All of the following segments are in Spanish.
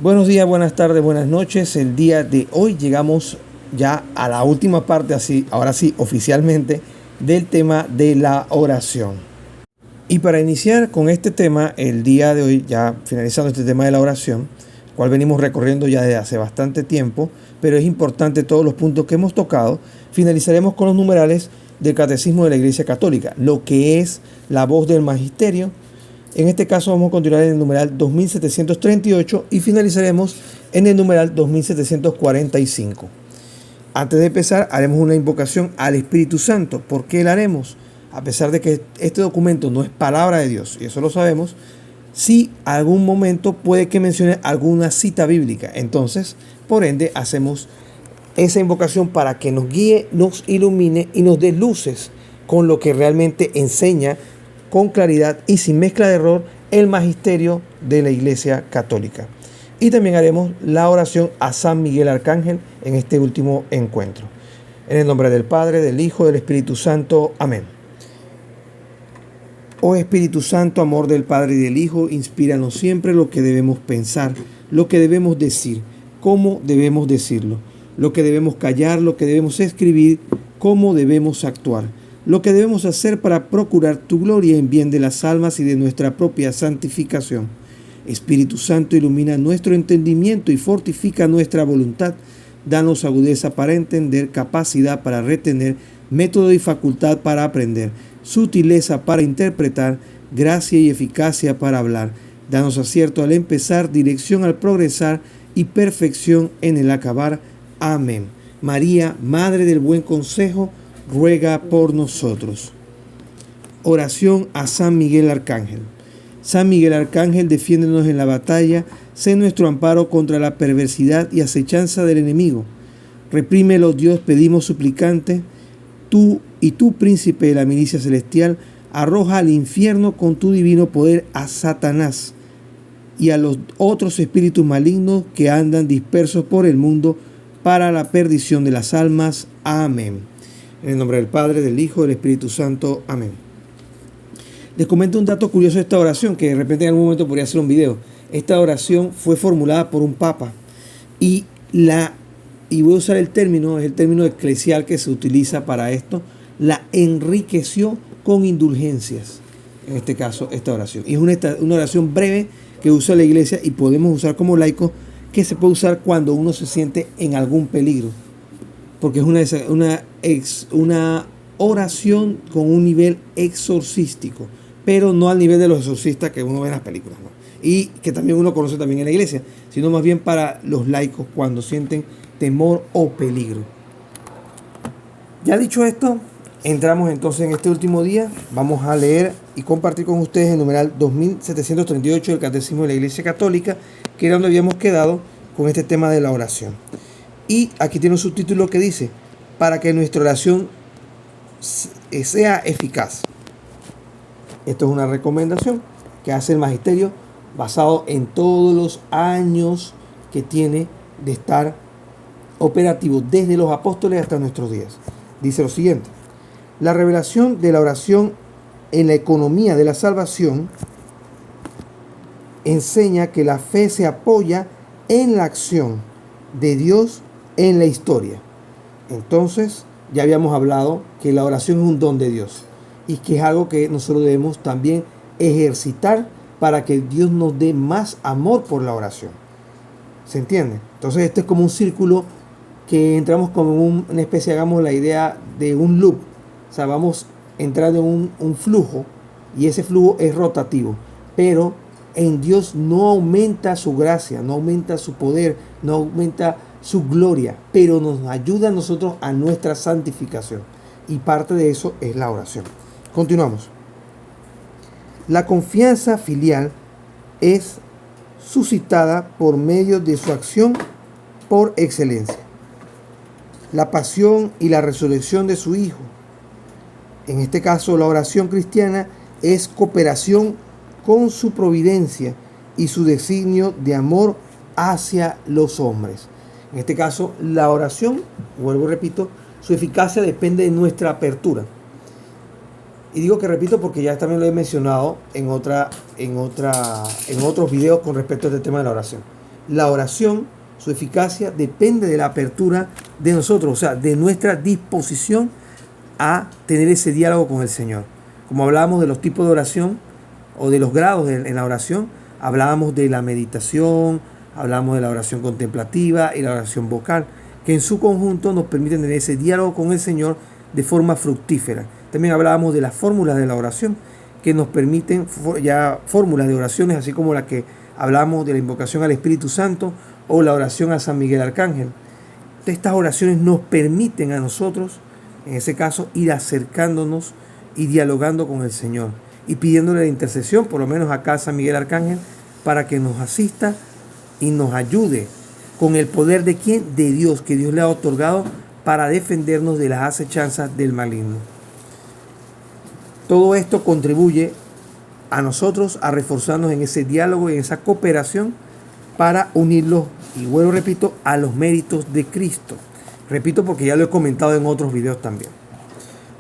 Buenos días, buenas tardes, buenas noches. El día de hoy llegamos ya a la última parte, así, ahora sí, oficialmente, del tema de la oración. Y para iniciar con este tema, el día de hoy, ya finalizando este tema de la oración, cual venimos recorriendo ya desde hace bastante tiempo, pero es importante todos los puntos que hemos tocado, finalizaremos con los numerales del Catecismo de la Iglesia Católica, lo que es la voz del Magisterio. En este caso vamos a continuar en el numeral 2738 y finalizaremos en el numeral 2745. Antes de empezar, haremos una invocación al Espíritu Santo. ¿Por qué la haremos? A pesar de que este documento no es palabra de Dios, y eso lo sabemos, sí algún momento puede que mencione alguna cita bíblica. Entonces, por ende, hacemos esa invocación para que nos guíe, nos ilumine y nos dé luces con lo que realmente enseña con claridad y sin mezcla de error el magisterio de la Iglesia Católica. Y también haremos la oración a San Miguel Arcángel en este último encuentro. En el nombre del Padre, del Hijo y del Espíritu Santo. Amén. Oh Espíritu Santo, amor del Padre y del Hijo, inspíranos siempre lo que debemos pensar, lo que debemos decir, cómo debemos decirlo, lo que debemos callar, lo que debemos escribir, cómo debemos actuar, lo que debemos hacer para procurar tu gloria en bien de las almas y de nuestra propia santificación. Espíritu Santo, ilumina nuestro entendimiento y fortifica nuestra voluntad. Danos agudeza para entender, capacidad para retener, método y facultad para aprender, sutileza para interpretar, gracia y eficacia para hablar. Danos acierto al empezar, dirección al progresar y perfección en el acabar. Amén. María, Madre del Buen Consejo, ruega por nosotros. Oración a San Miguel Arcángel. San Miguel Arcángel, defiéndenos en la batalla, sé nuestro amparo contra la perversidad y acechanza del enemigo. Reprímelo, Dios, pedimos suplicante. Tú y tu príncipe de la milicia celestial, arroja al infierno con tu divino poder a Satanás y a los otros espíritus malignos que andan dispersos por el mundo para la perdición de las almas. Amén. En el nombre del Padre, del Hijo y del Espíritu Santo. Amén. Les comento un dato curioso de esta oración, que de repente en algún momento podría hacer un video. Esta oración fue formulada por un papa y voy a usar el término, es el término eclesial que se utiliza para esto, la enriqueció con indulgencias, en este caso esta oración. Y es una oración breve que usa la Iglesia y podemos usar como laicos, que se puede usar cuando uno se siente en algún peligro, porque es una oración con un nivel exorcístico, pero no al nivel de los exorcistas que uno ve en las películas, ¿no? Y que también uno conoce también en la Iglesia, sino más bien para los laicos cuando sienten temor o peligro. Ya dicho esto, entramos entonces en este último día. Vamos a leer y compartir con ustedes el numeral 2738 del Catecismo de la Iglesia Católica, que era donde habíamos quedado con este tema de la oración. Y aquí tiene un subtítulo que dice: para que nuestra oración sea eficaz. Esto es una recomendación que hace el magisterio basado en todos los años que tiene de estar operativo desde los apóstoles hasta nuestros días. Dice lo siguiente: la revelación de la oración en la economía de la salvación enseña que la fe se apoya en la acción de Dios en la historia. Entonces, ya habíamos hablado que la oración es un don de Dios y que es algo que nosotros debemos también ejercitar para que Dios nos dé más amor por la oración. ¿Se entiende? Entonces, este es como un círculo que entramos como en una especie, hagamos la idea de un loop. O sea, vamos entrando en un flujo y ese flujo es rotativo. Pero en Dios no aumenta su gracia, no aumenta su poder, no aumenta su gloria, pero nos ayuda a nosotros a nuestra santificación. Y parte de eso es la oración. Continuamos. La confianza filial es suscitada por medio de su acción por excelencia. La pasión y la resurrección de su Hijo. En este caso, la oración cristiana es cooperación con su providencia y su designio de amor hacia los hombres. En este caso, la oración, vuelvo y repito, su eficacia depende de nuestra apertura. Y digo que repito porque ya también lo he mencionado en otros videos con respecto a este tema de la oración. La oración, su eficacia, depende de la apertura de nosotros, o sea, de nuestra disposición a tener ese diálogo con el Señor. Como hablábamos de los tipos de oración o de los grados en la oración, hablábamos de la meditación, hablamos de la oración contemplativa y la oración vocal, que en su conjunto nos permiten tener ese diálogo con el Señor de forma fructífera. También hablábamos de las fórmulas de la oración, que nos permiten ya fórmulas de oraciones, así como la que hablamos de la invocación al Espíritu Santo o la oración a San Miguel Arcángel. Estas oraciones nos permiten a nosotros, en ese caso, ir acercándonos y dialogando con el Señor y pidiéndole la intercesión, por lo menos acá a San Miguel Arcángel, para que nos asista y nos ayude con el poder de ¿quién? De Dios, que Dios le ha otorgado para defendernos de las acechanzas del maligno. Todo esto contribuye a nosotros a reforzarnos en ese diálogo y en esa cooperación para unirlos, y vuelvo repito, a los méritos de Cristo. Repito porque ya lo he comentado en otros videos también.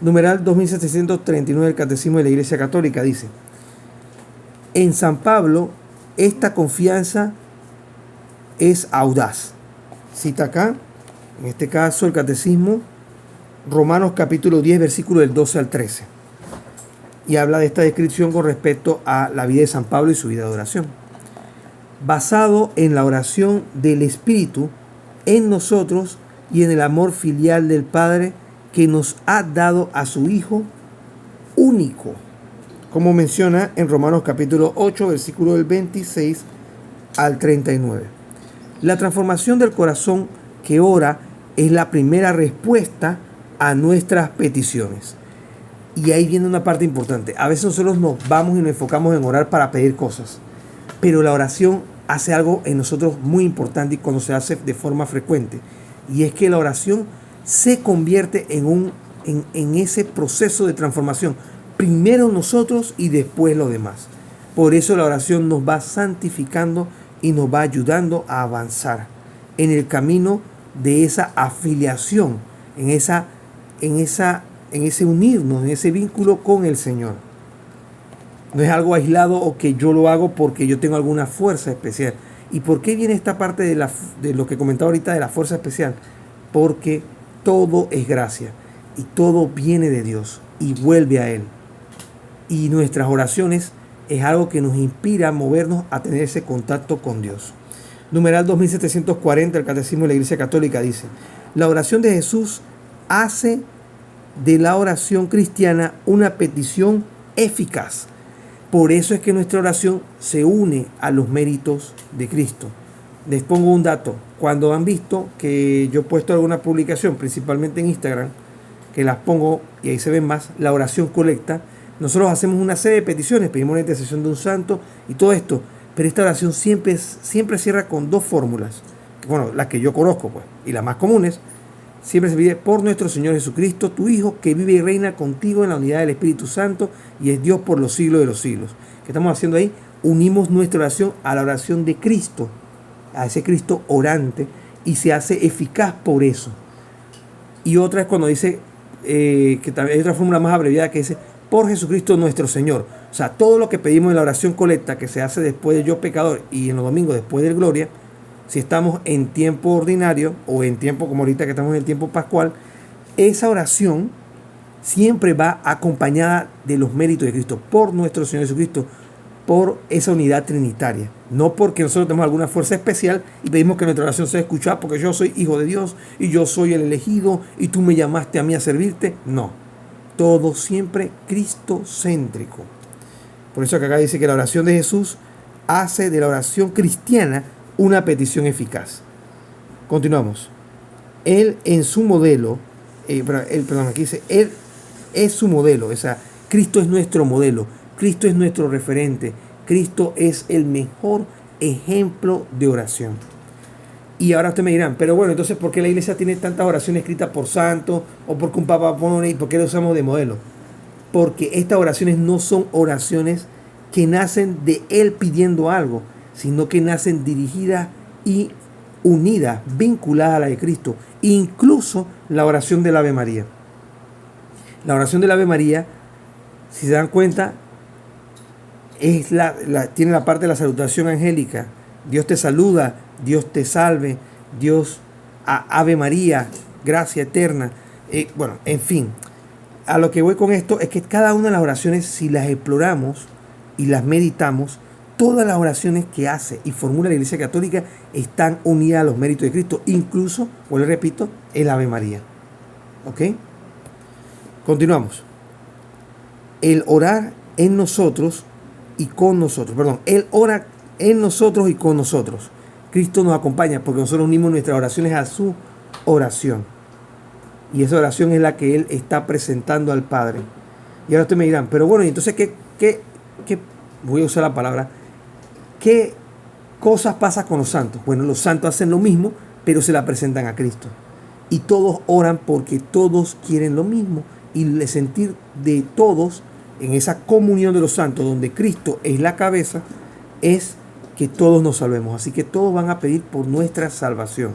Numeral 2739 del Catecismo de la Iglesia Católica dice: en San Pablo esta confianza es audaz. Cita acá, en este caso el Catecismo, Romanos capítulo 10, versículo del 12 al 13. Y habla de esta descripción con respecto a la vida de San Pablo y su vida de oración. Basado en la oración del Espíritu en nosotros y en el amor filial del Padre que nos ha dado a su Hijo único, como menciona en Romanos capítulo 8, versículo del 26 al 39. La transformación del corazón que ora es la primera respuesta a nuestras peticiones. Y ahí viene una parte importante. A veces nosotros nos vamos y nos enfocamos en orar para pedir cosas, pero la oración hace algo en nosotros muy importante y cuando se hace de forma frecuente. Y es que la oración se convierte en ese proceso de transformación. Primero nosotros y después los demás. Por eso la oración nos va santificando y nos va ayudando a avanzar en el camino de esa afiliación, en ese unirnos, en ese vínculo con el Señor. No es algo aislado o que yo lo hago porque yo tengo alguna fuerza especial. ¿Y por qué viene esta parte de lo que comentaba ahorita de la fuerza especial? Porque todo es gracia y todo viene de Dios y vuelve a Él. Y nuestras oraciones es algo que nos inspira a movernos a tener ese contacto con Dios. Numeral 2740 del Catecismo de la Iglesia Católica dice: la oración de Jesús hace de la oración cristiana una petición eficaz. Por eso es que nuestra oración se une a los méritos de Cristo. Les pongo un dato. Cuando han visto que yo he puesto alguna publicación, principalmente en Instagram, que las pongo y ahí se ven más, la oración colecta, nosotros hacemos una serie de peticiones, pedimos la intercesión de un santo y todo esto, pero esta oración siempre cierra con dos fórmulas. Bueno, las que yo conozco, pues, y las más comunes. Siempre se pide por nuestro Señor Jesucristo, tu Hijo, que vive y reina contigo en la unidad del Espíritu Santo y es Dios por los siglos de los siglos. ¿Qué estamos haciendo ahí? Unimos nuestra oración a la oración de Cristo, a ese Cristo orante, y se hace eficaz por eso. Y otra es cuando dice, que también hay otra fórmula más abreviada que dice, por Jesucristo nuestro Señor. O sea, todo lo que pedimos en la oración colecta, que se hace después de yo pecador y en los domingos después del Gloria, si estamos en tiempo ordinario o en tiempo como ahorita que estamos en el tiempo pascual, esa oración siempre va acompañada de los méritos de Cristo, por nuestro Señor Jesucristo, por esa unidad trinitaria. No porque nosotros tenemos alguna fuerza especial y pedimos que nuestra oración sea escuchada porque yo soy hijo de Dios y yo soy el elegido y tú me llamaste a mí a servirte. No, todo siempre cristocéntrico. Por eso que acá dice que la oración de Jesús hace de la oración cristiana una petición eficaz. Continuamos. Él en su modelo, aquí dice, Él es su modelo, o sea, Cristo es nuestro modelo, Cristo es nuestro referente, Cristo es el mejor ejemplo de oración. Y ahora ustedes me dirán, pero bueno, entonces ¿por qué la iglesia tiene tantas oraciones escritas por santos o porque un papa pone y por qué lo usamos de modelo? Porque estas oraciones no son oraciones que nacen de Él pidiendo algo, sino que nacen dirigidas y unidas, vinculadas a la de Cristo. Incluso la oración del Ave María. La oración del Ave María, si se dan cuenta, tiene la parte de la salutación angélica. Dios te saluda, Dios te salve, Dios, Ave María, gracia eterna. Bueno, en fin, a lo que voy con esto es que cada una de las oraciones, si las exploramos y las meditamos, todas las oraciones que hace y formula la Iglesia Católica están unidas a los méritos de Cristo, incluso, vuelvo y repito, el Ave María. ¿Ok? Continuamos. El orar en nosotros y con nosotros. Perdón, Él ora en nosotros y con nosotros. Cristo nos acompaña porque nosotros unimos nuestras oraciones a su oración. Y esa oración es la que Él está presentando al Padre. Y ahora ustedes me dirán, pero bueno, entonces, ¿qué voy a usar la palabra? ¿Qué cosas pasan con los santos? Bueno, los santos hacen lo mismo, pero se la presentan a Cristo. Y todos oran porque todos quieren lo mismo. Y el sentir de todos en esa comunión de los santos, donde Cristo es la cabeza, es que todos nos salvemos. Así que todos van a pedir por nuestra salvación.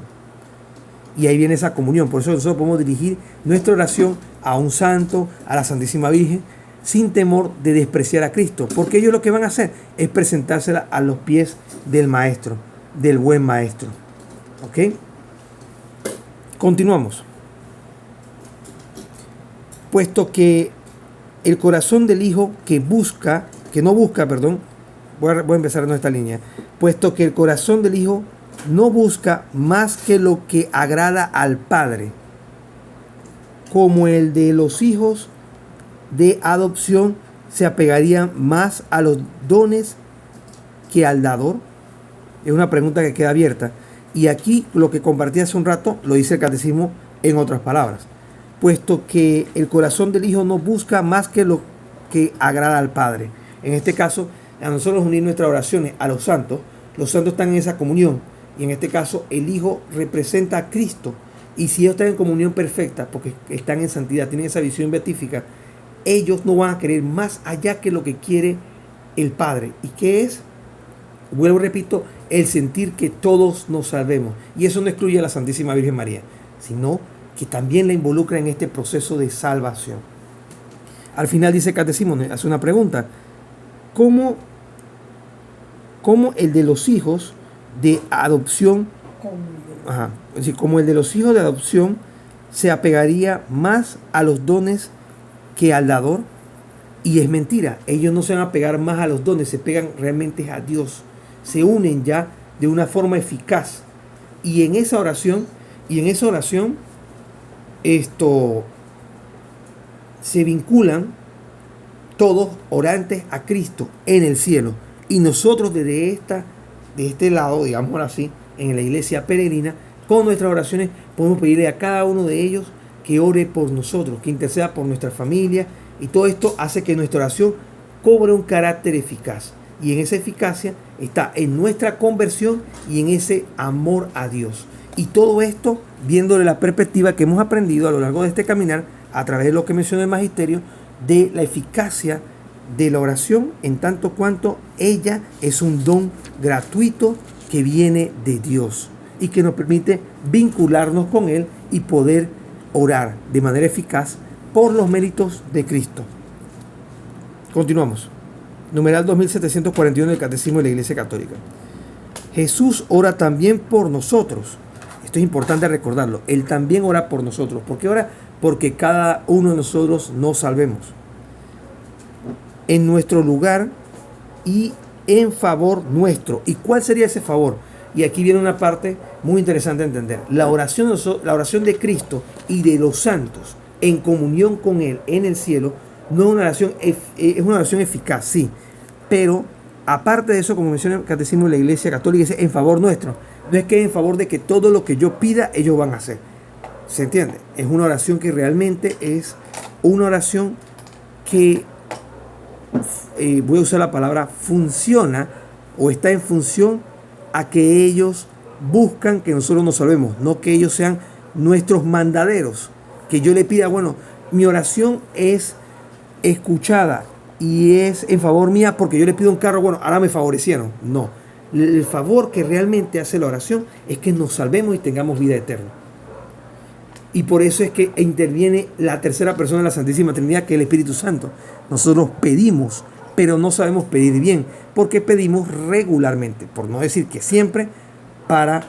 Y ahí viene esa comunión. Por eso nosotros podemos dirigir nuestra oración a un santo, a la Santísima Virgen, sin temor de despreciar a Cristo. Porque ellos lo que van a hacer es presentársela a los pies del Maestro, del buen Maestro. ¿Ok? Continuamos. Puesto que el corazón del Hijo voy a empezar en esta línea. Puesto que el corazón del Hijo no busca más que lo que agrada al Padre, como el de los hijos de adopción se apegarían más a los dones que al dador. Es una pregunta que queda abierta. Y aquí lo que compartí hace un rato lo dice el Catecismo en otras palabras. Puesto que el corazón del Hijo no busca más que lo que agrada al Padre. En este caso, a nosotros unir nuestras oraciones a los santos están en esa comunión. Y en este caso, el Hijo representa a Cristo. Y si ellos están en comunión perfecta, porque están en santidad, tienen esa visión beatífica, ellos no van a querer más allá que lo que quiere el Padre. ¿Y qué es? Vuelvo y repito, el sentir que todos nos salvemos. Y eso no excluye a la Santísima Virgen María, sino que también la involucra en este proceso de salvación. Al final dice el Catecismo, hace una pregunta. ¿Cómo el de los hijos de adopción, como el de los hijos de adopción se apegaría más a los dones que al dador? Y es mentira, ellos no se van a pegar más a los dones, se pegan realmente a Dios, se unen ya de una forma eficaz. Y en esa oración se vinculan todos orantes a Cristo en el cielo. Y nosotros desde este lado, digámoslo así, en la iglesia peregrina, con nuestras oraciones podemos pedirle a cada uno de ellos que ore por nosotros, que interceda por nuestra familia. Y todo esto hace que nuestra oración cobre un carácter eficaz. Y en esa eficacia está en nuestra conversión y en ese amor a Dios. Y todo esto viéndole la perspectiva que hemos aprendido a lo largo de este caminar, a través de lo que mencionó el Magisterio, de la eficacia de la oración, en tanto cuanto ella es un don gratuito que viene de Dios y que nos permite vincularnos con Él y poder orar de manera eficaz por los méritos de Cristo. Continuamos. Numeral 2741 del Catecismo de la Iglesia Católica. Jesús ora también por nosotros. Esto es importante recordarlo. Él también ora por nosotros. ¿Por qué ora? Porque cada uno de nosotros nos salvemos. En nuestro lugar y en favor nuestro. ¿Y cuál sería ese favor? Y aquí viene una parte muy interesante a entender. La oración de Cristo y de los santos en comunión con Él en el cielo no es una oración, es una oración eficaz, sí. Pero aparte de eso, como menciona el Catecismo de la Iglesia Católica, es en favor nuestro. No es que es en favor de que todo lo que yo pida, ellos van a hacer. ¿Se entiende? Es una oración que realmente es una oración que, voy a usar la palabra, funciona o está en función a que ellos buscan que nosotros nos salvemos, no que ellos sean nuestros mandaderos. Que yo le pida, bueno, mi oración es escuchada y es en favor mía porque yo le pido un carro, bueno, ahora me favorecieron. No, el favor que realmente hace la oración es que nos salvemos y tengamos vida eterna. Y por eso es que interviene la tercera persona de la Santísima Trinidad, que es el Espíritu Santo. Nosotros pedimos, pero no sabemos pedir bien, porque pedimos regularmente, por no decir que siempre, para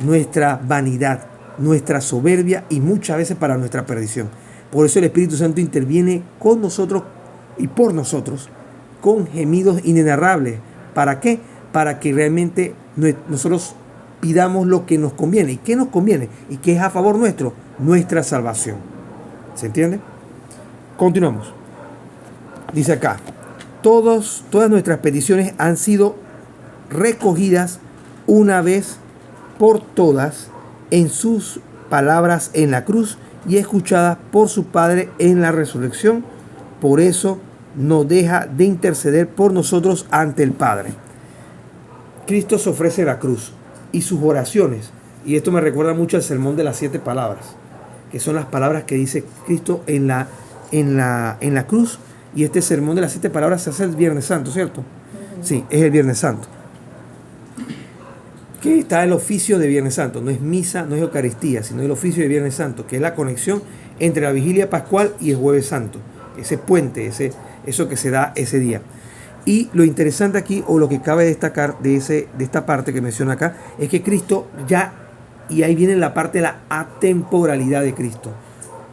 nuestra vanidad, nuestra soberbia y muchas veces para nuestra perdición. Por eso el Espíritu Santo interviene con nosotros y por nosotros con gemidos inenarrables. ¿Para qué? Para que realmente nosotros pidamos lo que nos conviene. ¿Y qué nos conviene? ¿Y qué es a favor nuestro? Nuestra salvación. ¿Se entiende? Continuamos. Dice acá, todas nuestras peticiones han sido recogidas una vez por todas en sus palabras en la cruz y escuchadas por su Padre en la resurrección. Por eso no deja de interceder por nosotros ante el Padre. Cristo se ofrece la cruz y sus oraciones, y esto me recuerda mucho al sermón de las 7 palabras, que son las palabras que dice Cristo en la cruz, y este sermón de las 7 palabras se hace el Viernes Santo, ¿cierto? Sí, es el Viernes Santo. Que está el oficio de Viernes Santo, no es misa, no es Eucaristía, sino el oficio de Viernes Santo, que es la conexión entre la vigilia pascual y el Jueves Santo, ese puente, eso que se da ese día. Y lo interesante aquí, o lo que cabe destacar de esta parte que menciona acá, es que Cristo ya, y ahí viene la parte de la atemporalidad de Cristo.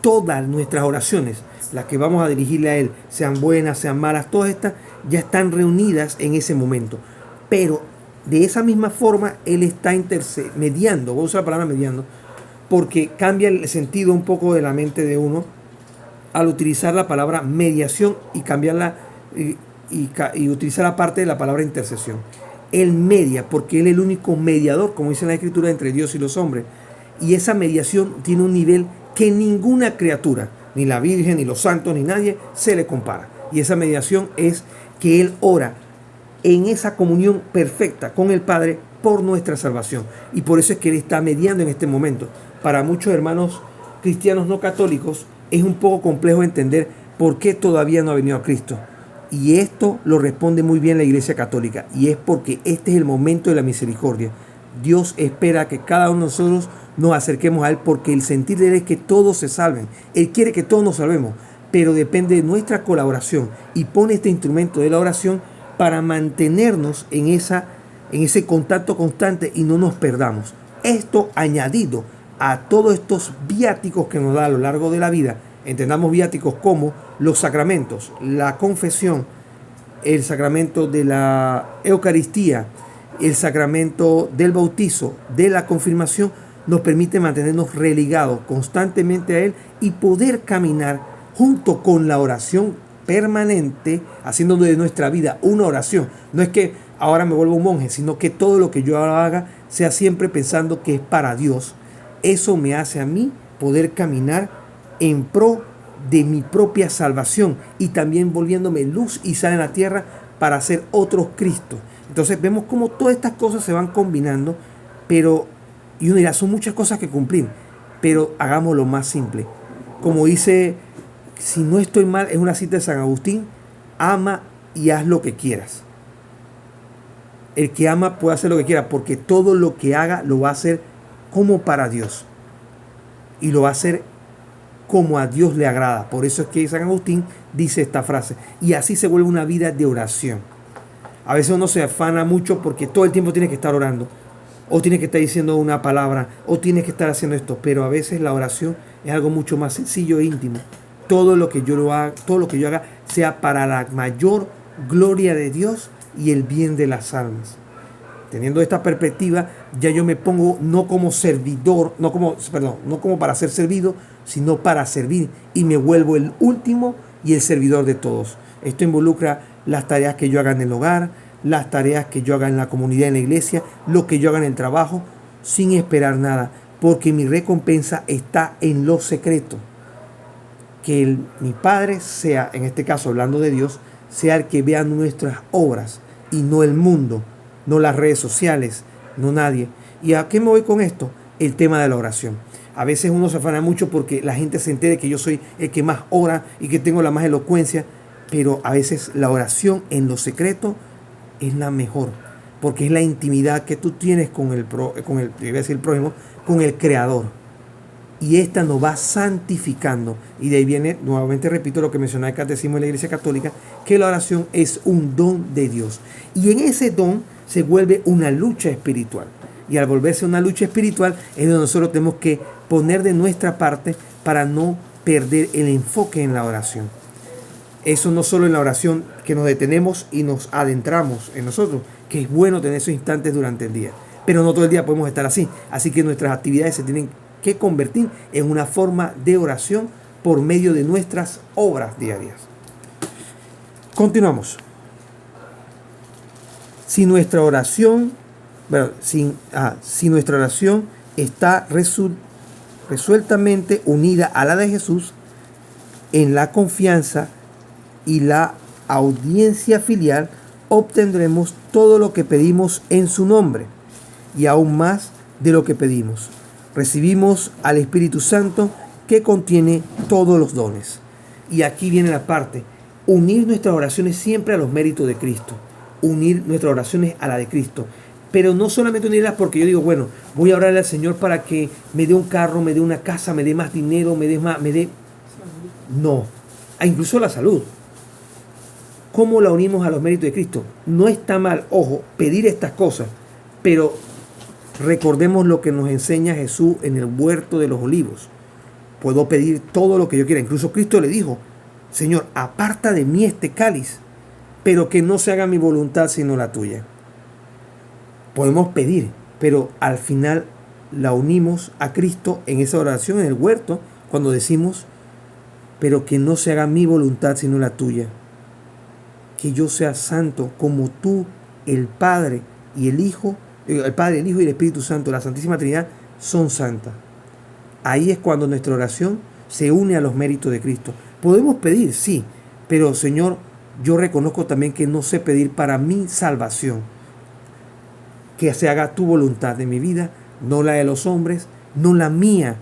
Todas nuestras oraciones, las que vamos a dirigirle a Él, sean buenas, sean malas, todas estas ya están reunidas en ese momento. Pero de esa misma forma, Él está mediando, voy a usar la palabra mediando, porque cambia el sentido un poco de la mente de uno al utilizar la palabra mediación y cambiarla y utilizar la parte de la palabra intercesión. Él media, porque Él es el único mediador, como dice en la Escritura, entre Dios y los hombres. Y esa mediación tiene un nivel que ninguna criatura, ni la Virgen, ni los santos, ni nadie, se le compara. Y esa mediación es que Él ora en esa comunión perfecta con el Padre por nuestra salvación. Y por eso es que Él está mediando en este momento. Para muchos hermanos cristianos no católicos es un poco complejo entender por qué todavía no ha venido a Cristo. Y esto lo responde muy bien la Iglesia Católica. Y es porque este es el momento de la misericordia. Dios espera que cada uno de nosotros nos acerquemos a Él, porque el sentir de Él es que todos se salven. Él quiere que todos nos salvemos, pero depende de nuestra colaboración. Y pone este instrumento de la oración para mantenernos en ese contacto constante y no nos perdamos. Esto añadido a todos estos viáticos que nos da a lo largo de la vida. Entendamos viáticos como los sacramentos, la confesión, el sacramento de la Eucaristía, el sacramento del bautizo, de la confirmación, nos permite mantenernos religados constantemente a Él y poder caminar junto con la oración permanente, haciendo de nuestra vida una oración. No es que ahora me vuelvo un monje, sino que todo lo que yo haga sea siempre pensando que es para Dios. Eso me hace a mí poder caminar en pro de mi propia salvación y también volviéndome luz y sal en la tierra para ser otros Cristo. Entonces vemos cómo todas estas cosas se van combinando, pero, y uno dirá, son muchas cosas que cumplir, pero hagámoslo más simple. Como dice, si no estoy mal, es una cita de San Agustín: ama y haz lo que quieras. El que ama puede hacer lo que quiera, porque todo lo que haga lo va a hacer como para Dios. Y lo va a hacer como a Dios le agrada. Por eso es que San Agustín dice esta frase. Y así se vuelve una vida de oración. A veces uno se afana mucho porque todo el tiempo tiene que estar orando, o tiene que estar diciendo una palabra, o tiene que estar haciendo esto. Pero a veces la oración es algo mucho más sencillo e íntimo. Todo lo que yo haga sea para la mayor gloria de Dios y el bien de las almas. Teniendo esta perspectiva, ya yo me pongo no como servidor, no como para ser servido, sino para servir, y me vuelvo el último y el servidor de todos. Esto involucra las tareas que yo haga en el hogar, las tareas que yo haga en la comunidad, en la iglesia, lo que yo haga en el trabajo, sin esperar nada, porque mi recompensa está en lo secreto. Que mi Padre sea, en este caso hablando de Dios, sea el que vea nuestras obras y no el mundo, no las redes sociales, no nadie. ¿Y a qué me voy con esto? El tema de la oración. A veces uno se afana mucho porque la gente se entere que yo soy el que más ora y que tengo la más elocuencia, pero a veces la oración en lo secreto es la mejor, porque es la intimidad que tú tienes con el prójimo, con el Creador. Y esta nos va santificando. Y de ahí viene, nuevamente repito lo que mencionaba el Catecismo de la Iglesia Católica, que la oración es un don de Dios. Y en ese don se vuelve una lucha espiritual. y al volverse una lucha espiritual es donde nosotros tenemos que poner de nuestra parte para no perder el enfoque en la oración. Eso no solo en la oración que nos detenemos y nos adentramos en nosotros, que es bueno tener esos instantes durante el día, pero no todo el día podemos estar así. Así que nuestras actividades se tienen que convertir en una forma de oración por medio de nuestras obras diarias. Continuamos. Si nuestra oración está resueltamente unida a la de Jesús, en la confianza y la audiencia filial, obtendremos todo lo que pedimos en su nombre y aún más de lo que pedimos. Recibimos al Espíritu Santo que contiene todos los dones. Y aquí viene la parte, unir nuestras oraciones siempre a los méritos de Cristo, unir nuestras oraciones a la de Cristo, pero no solamente unirlas porque yo digo, bueno, voy a orarle al Señor para que me dé un carro, me dé una casa, me dé más dinero, no, incluso la salud. ¿Cómo la unimos a los méritos de Cristo? No está mal, ojo, pedir estas cosas, pero recordemos lo que nos enseña Jesús en el huerto de los olivos. Puedo pedir todo lo que yo quiera. Incluso Cristo le dijo, Señor, aparta de mí este cáliz, pero que no se haga mi voluntad sino la tuya. Podemos pedir, pero al final la unimos a Cristo en esa oración en el huerto, cuando decimos, pero que no se haga mi voluntad sino la tuya. Que yo sea santo como tú, el Padre y el Hijo, el Padre, el Hijo y el Espíritu Santo, la Santísima Trinidad, son santas. Ahí es cuando nuestra oración se une a los méritos de Cristo. Podemos pedir, sí, pero Señor, yo reconozco también que no sé pedir para mi salvación. Que se haga tu voluntad en mi vida, no la de los hombres, no la mía,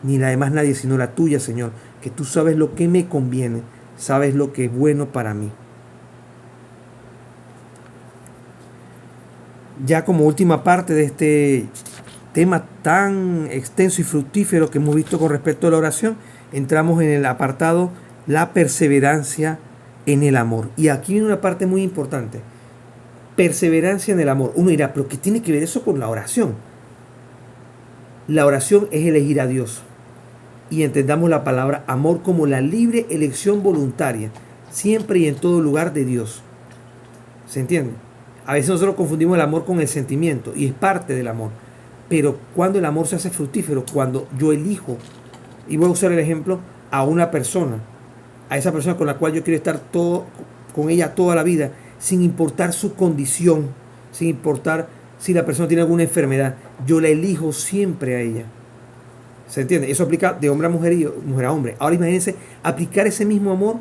ni la de más nadie, sino la tuya, Señor. Que tú sabes lo que me conviene, sabes lo que es bueno para mí. Ya como última parte de este tema tan extenso y fructífero que hemos visto con respecto a la oración, entramos en el apartado la perseverancia en el amor. Y aquí viene una parte muy importante. Perseverancia en el amor. Uno dirá, pero ¿qué tiene que ver eso con la oración? La oración es elegir a Dios. Y entendamos la palabra amor como la libre elección voluntaria, siempre y en todo lugar de Dios. ¿Se entiende? A veces nosotros confundimos el amor con el sentimiento, y es parte del amor. Pero cuando el amor se hace fructífero, cuando yo elijo, y voy a usar el ejemplo, a una persona, a esa persona con la cual yo quiero estar con ella toda la vida, sin importar su condición, sin importar si la persona tiene alguna enfermedad, yo la elijo siempre a ella. ¿Se entiende? Eso aplica de hombre a mujer y mujer a hombre. Ahora imagínense aplicar ese mismo amor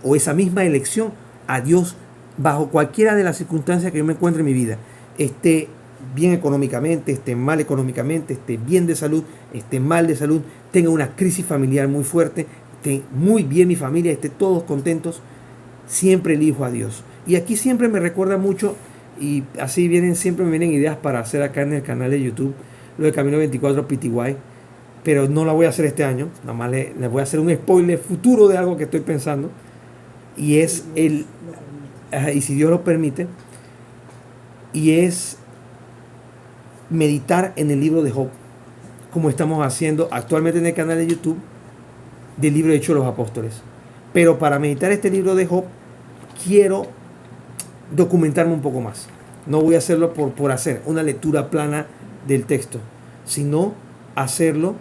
o esa misma elección a Dios bajo cualquiera de las circunstancias que yo me encuentre en mi vida. Esté bien económicamente, esté mal económicamente, esté bien de salud, esté mal de salud, tenga una crisis familiar muy fuerte, esté muy bien mi familia, esté todos contentos, siempre elijo a Dios. Y aquí siempre me recuerda mucho, y así siempre me vienen ideas para hacer acá en el canal de YouTube, lo de Camino 24 PTY, pero no la voy a hacer este año, nada más les voy a hacer un spoiler futuro de algo que estoy pensando, y es y si Dios lo permite, y es meditar en el libro de Job, como estamos haciendo actualmente en el canal de YouTube del libro de Hechos de los Apóstoles. Pero para meditar este libro de Job quiero documentarme un poco más. No voy a hacerlo por hacer una lectura plana del texto, sino hacerlo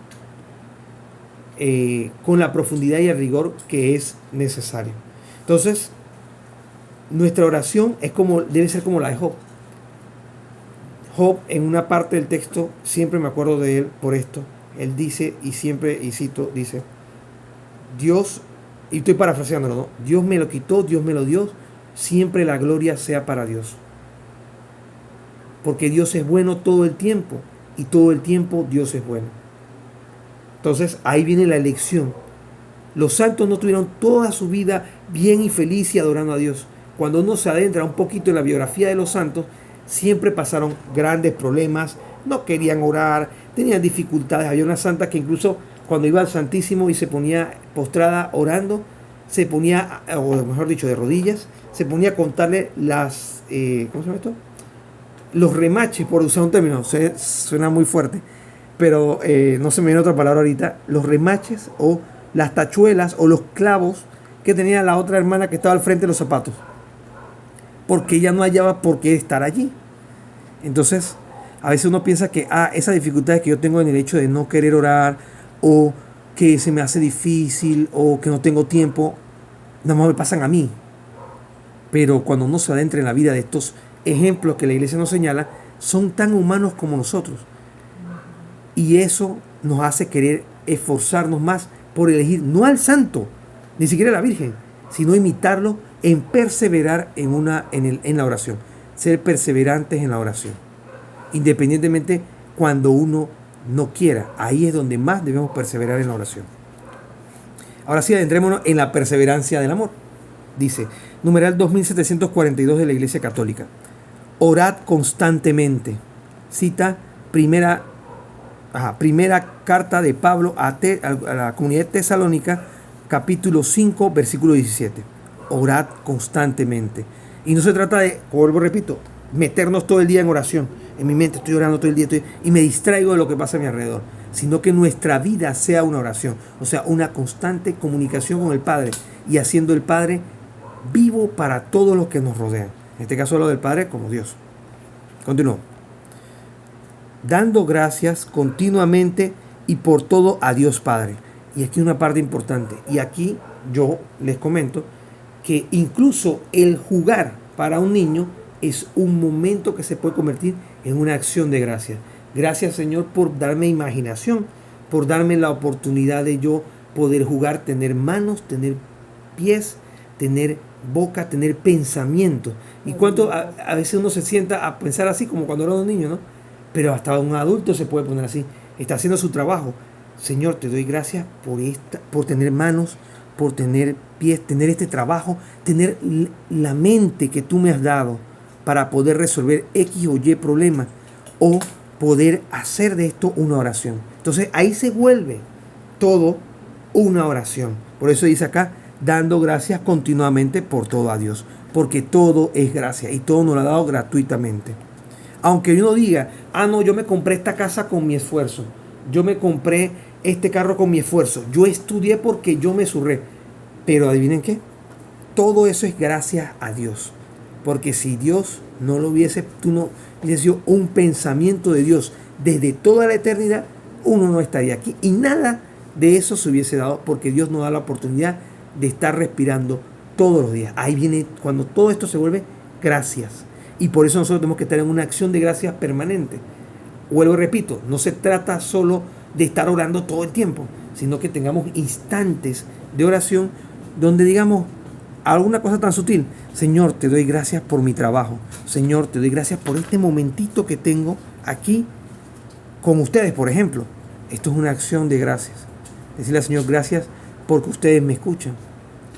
con la profundidad y el rigor que es necesario. Entonces, nuestra oración debe ser como la de Job. Job, en una parte del texto, siempre me acuerdo de él por esto. Él dice, y cito, dice, Dios, y estoy parafraseándolo, ¿no? Dios me lo quitó, Dios me lo dio, siempre la gloria sea para Dios. Porque Dios es bueno todo el tiempo, y todo el tiempo Dios es bueno. Entonces, ahí viene la elección. Los santos no tuvieron toda su vida bien y feliz y adorando a Dios. Cuando uno se adentra un poquito en la biografía de los santos, siempre pasaron grandes problemas, no querían orar, tenían dificultades. Había una santa que incluso cuando iba al Santísimo y se ponía postrada orando, se ponía, o mejor dicho, de rodillas, se ponía a contarle ¿cómo se llama esto? los remaches, por usar un término, suena muy fuerte, pero no se me viene otra palabra ahorita, los remaches o las tachuelas o los clavos que tenía la otra hermana que estaba al frente de los zapatos, porque ella no hallaba por qué estar allí. Entonces, a veces uno piensa que esas dificultades que yo tengo en el hecho de no querer orar, o que se me hace difícil, o que no tengo tiempo, nada más me pasan a mí. Pero cuando uno se adentra en la vida de estos ejemplos que la iglesia nos señala, son tan humanos como nosotros. Y eso nos hace querer esforzarnos más por elegir no al santo, ni siquiera a la Virgen, sino imitarlo en perseverar en la oración. Ser perseverantes en la oración. Independientemente cuando uno no quiera. Ahí es donde más debemos perseverar en la oración. Ahora sí, adentrémonos en la perseverancia del amor. Dice, numeral 2742 de la Iglesia Católica. Orad constantemente. Cita primera carta de Pablo a la comunidad tesalónica, capítulo 5, versículo 17. Orad constantemente. Y no se trata de, vuelvo repito, meternos todo el día en oración. En mi mente estoy orando todo el día y me distraigo de lo que pasa a mi alrededor. Sino que nuestra vida sea una oración. O sea, una constante comunicación con el Padre. Y haciendo el Padre vivo para todos los que nos rodean. En este caso hablo del Padre como Dios. Continúo. Dando gracias continuamente y por todo a Dios Padre. Y aquí una parte importante. Y aquí yo les comento que incluso el jugar para un niño es un momento que se puede convertir en una acción de gracias. Gracias, Señor, por darme imaginación, por darme la oportunidad de yo poder jugar, tener manos, tener pies, tener boca, tener pensamiento. Y cuánto a veces uno se sienta a pensar así como cuando era un niño, ¿no? Pero hasta un adulto se puede poner así. Está haciendo su trabajo. Señor, te doy gracias por tener manos, por tener pies, tener este trabajo, tener la mente que tú me has dado para poder resolver X o Y problema o poder hacer de esto una oración. Entonces ahí se vuelve todo una oración. Por eso dice acá, dando gracias continuamente por todo a Dios, porque todo es gracia y todo nos lo ha dado gratuitamente. Aunque uno diga, no, yo me compré esta casa con mi esfuerzo, yo me compré este carro con mi esfuerzo, yo estudié porque yo me zurré, pero adivinen qué, todo eso es gracias a Dios, porque si Dios no lo hubiese, tú no hubiese sido un pensamiento de Dios desde toda la eternidad, uno no estaría aquí y nada de eso se hubiese dado, porque Dios nos da la oportunidad de estar respirando todos los días. Ahí viene cuando todo esto se vuelve gracias. Y por eso nosotros tenemos que estar en una acción de gracias permanente. Vuelvo y repito, no se trata solo de estar orando todo el tiempo, sino que tengamos instantes de oración donde digamos alguna cosa tan sutil. Señor, te doy gracias por mi trabajo. Señor, te doy gracias por este momentito que tengo aquí con ustedes, por ejemplo. Esto es una acción de gracias. Decirle al Señor, gracias porque ustedes me escuchan.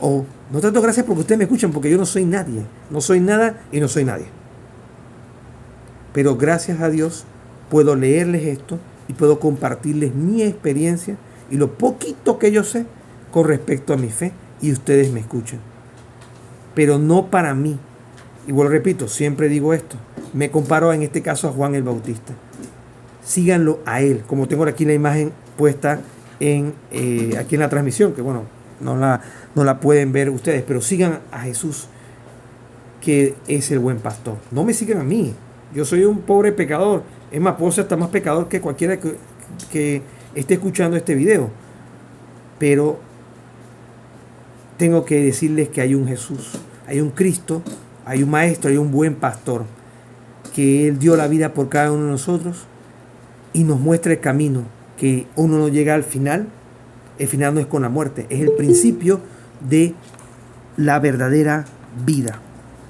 O no tanto gracias porque ustedes me escuchan, porque yo no soy nadie. No soy nada y no soy nadie. Pero gracias a Dios puedo leerles esto y puedo compartirles mi experiencia y lo poquito que yo sé con respecto a mi fe, y ustedes me escuchan. Pero no para mí. Y vuelvo, repito, siempre digo esto. Me comparo en este caso a Juan el Bautista. Síganlo a él, como tengo aquí la imagen puesta aquí en la transmisión, que bueno, no la pueden ver ustedes, pero sigan a Jesús, que es el buen pastor. No me sigan a mí. Yo soy un pobre pecador. Es más, puedo ser hasta más pecador que cualquiera que esté escuchando este video. Pero tengo que decirles que hay un Jesús, hay un Cristo, hay un Maestro, hay un buen pastor, que Él dio la vida por cada uno de nosotros y nos muestra el camino, que uno no llega al final. El final no es con la muerte, es el principio de la verdadera vida.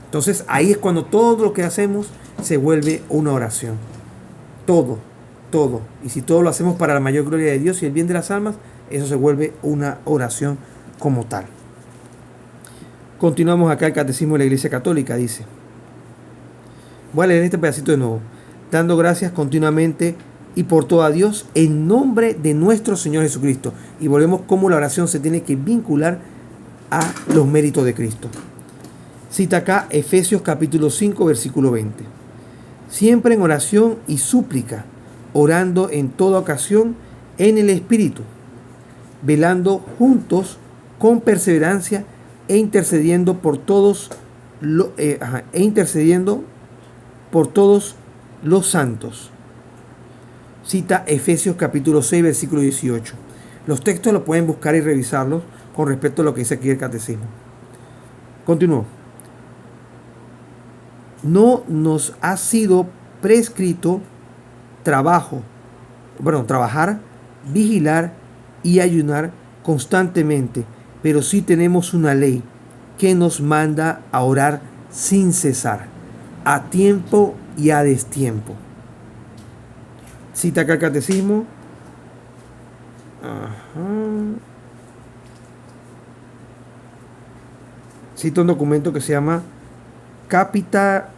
Entonces ahí es cuando todo lo que hacemos se vuelve una oración. Todo. Y si todo lo hacemos para la mayor gloria de Dios y el bien de las almas, eso se vuelve una oración como tal. Continuamos acá el Catecismo de la Iglesia Católica, dice. Voy a leer este pedacito de nuevo. Dando gracias continuamente y por todo a Dios en nombre de nuestro Señor Jesucristo. Y volvemos cómo la oración se tiene que vincular a los méritos de Cristo. Cita acá Efesios capítulo 5, versículo 20. siempre en oración y súplica, orando en toda ocasión en el Espíritu, velando juntos con perseverancia e intercediendo por todos los santos. Cita Efesios capítulo 6, versículo 18. Los textos los pueden buscar y revisarlos con respecto a lo que dice aquí el catecismo. Continúo. No nos ha sido prescrito trabajar, vigilar y ayunar constantemente, pero sí tenemos una ley que nos manda a orar sin cesar, a tiempo y a destiempo. Cita acá el catecismo. Cita un documento que se llama Capita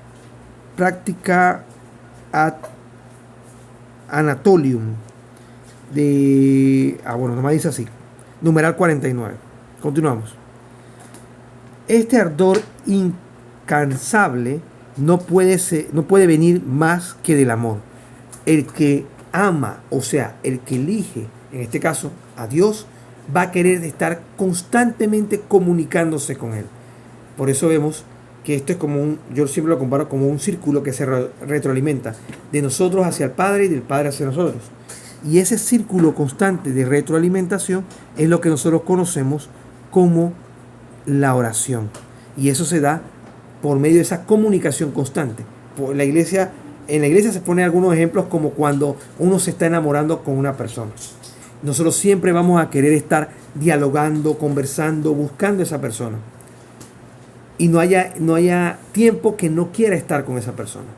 Practica ad Anatolium nomás dice así, numeral 49. Continuamos. Este ardor incansable no puede venir más que del amor. El que ama, o sea, el que elige, en este caso, a Dios, va a querer estar constantemente comunicándose con Él. Por eso vemos que esto es yo siempre lo comparo como un círculo que se retroalimenta de nosotros hacia el Padre y del Padre hacia nosotros. Y ese círculo constante de retroalimentación es lo que nosotros conocemos como la oración. Y eso se da por medio de esa comunicación constante. En la iglesia se ponen algunos ejemplos como cuando uno se está enamorando con una persona. Nosotros siempre vamos a querer estar dialogando, conversando, buscando a esa persona. Y no haya tiempo que no quiera estar con esa persona.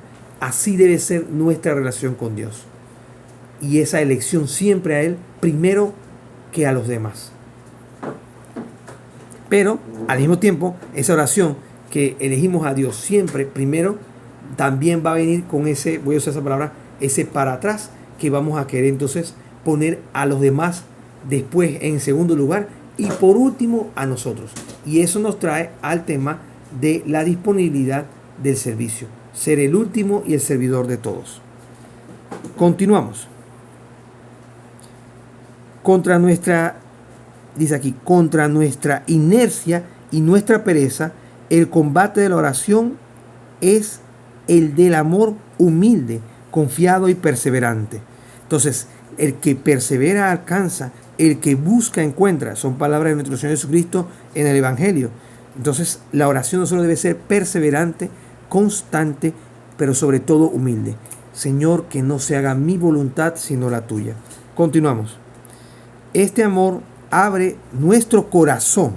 Así debe ser nuestra relación con Dios. Y esa elección siempre a Él primero que a los demás. Pero al mismo tiempo, esa oración que elegimos a Dios siempre primero, también va a venir con ese, voy a usar esa palabra, ese para atrás, que vamos a querer entonces poner a los demás después en segundo lugar y por último a nosotros. Y eso nos trae al tema de la disponibilidad del servicio, ser el último y el servidor de todos. Continuamos. Contra nuestra inercia y nuestra pereza, el combate de la oración es el del amor humilde, confiado y perseverante. Entonces, el que persevera alcanza, el que busca encuentra. Son palabras de nuestro Señor Jesucristo en el Evangelio. Entonces, la oración no solo debe ser perseverante, constante, pero sobre todo humilde. Señor, que no se haga mi voluntad sino la tuya. Continuamos. Este amor abre nuestro corazón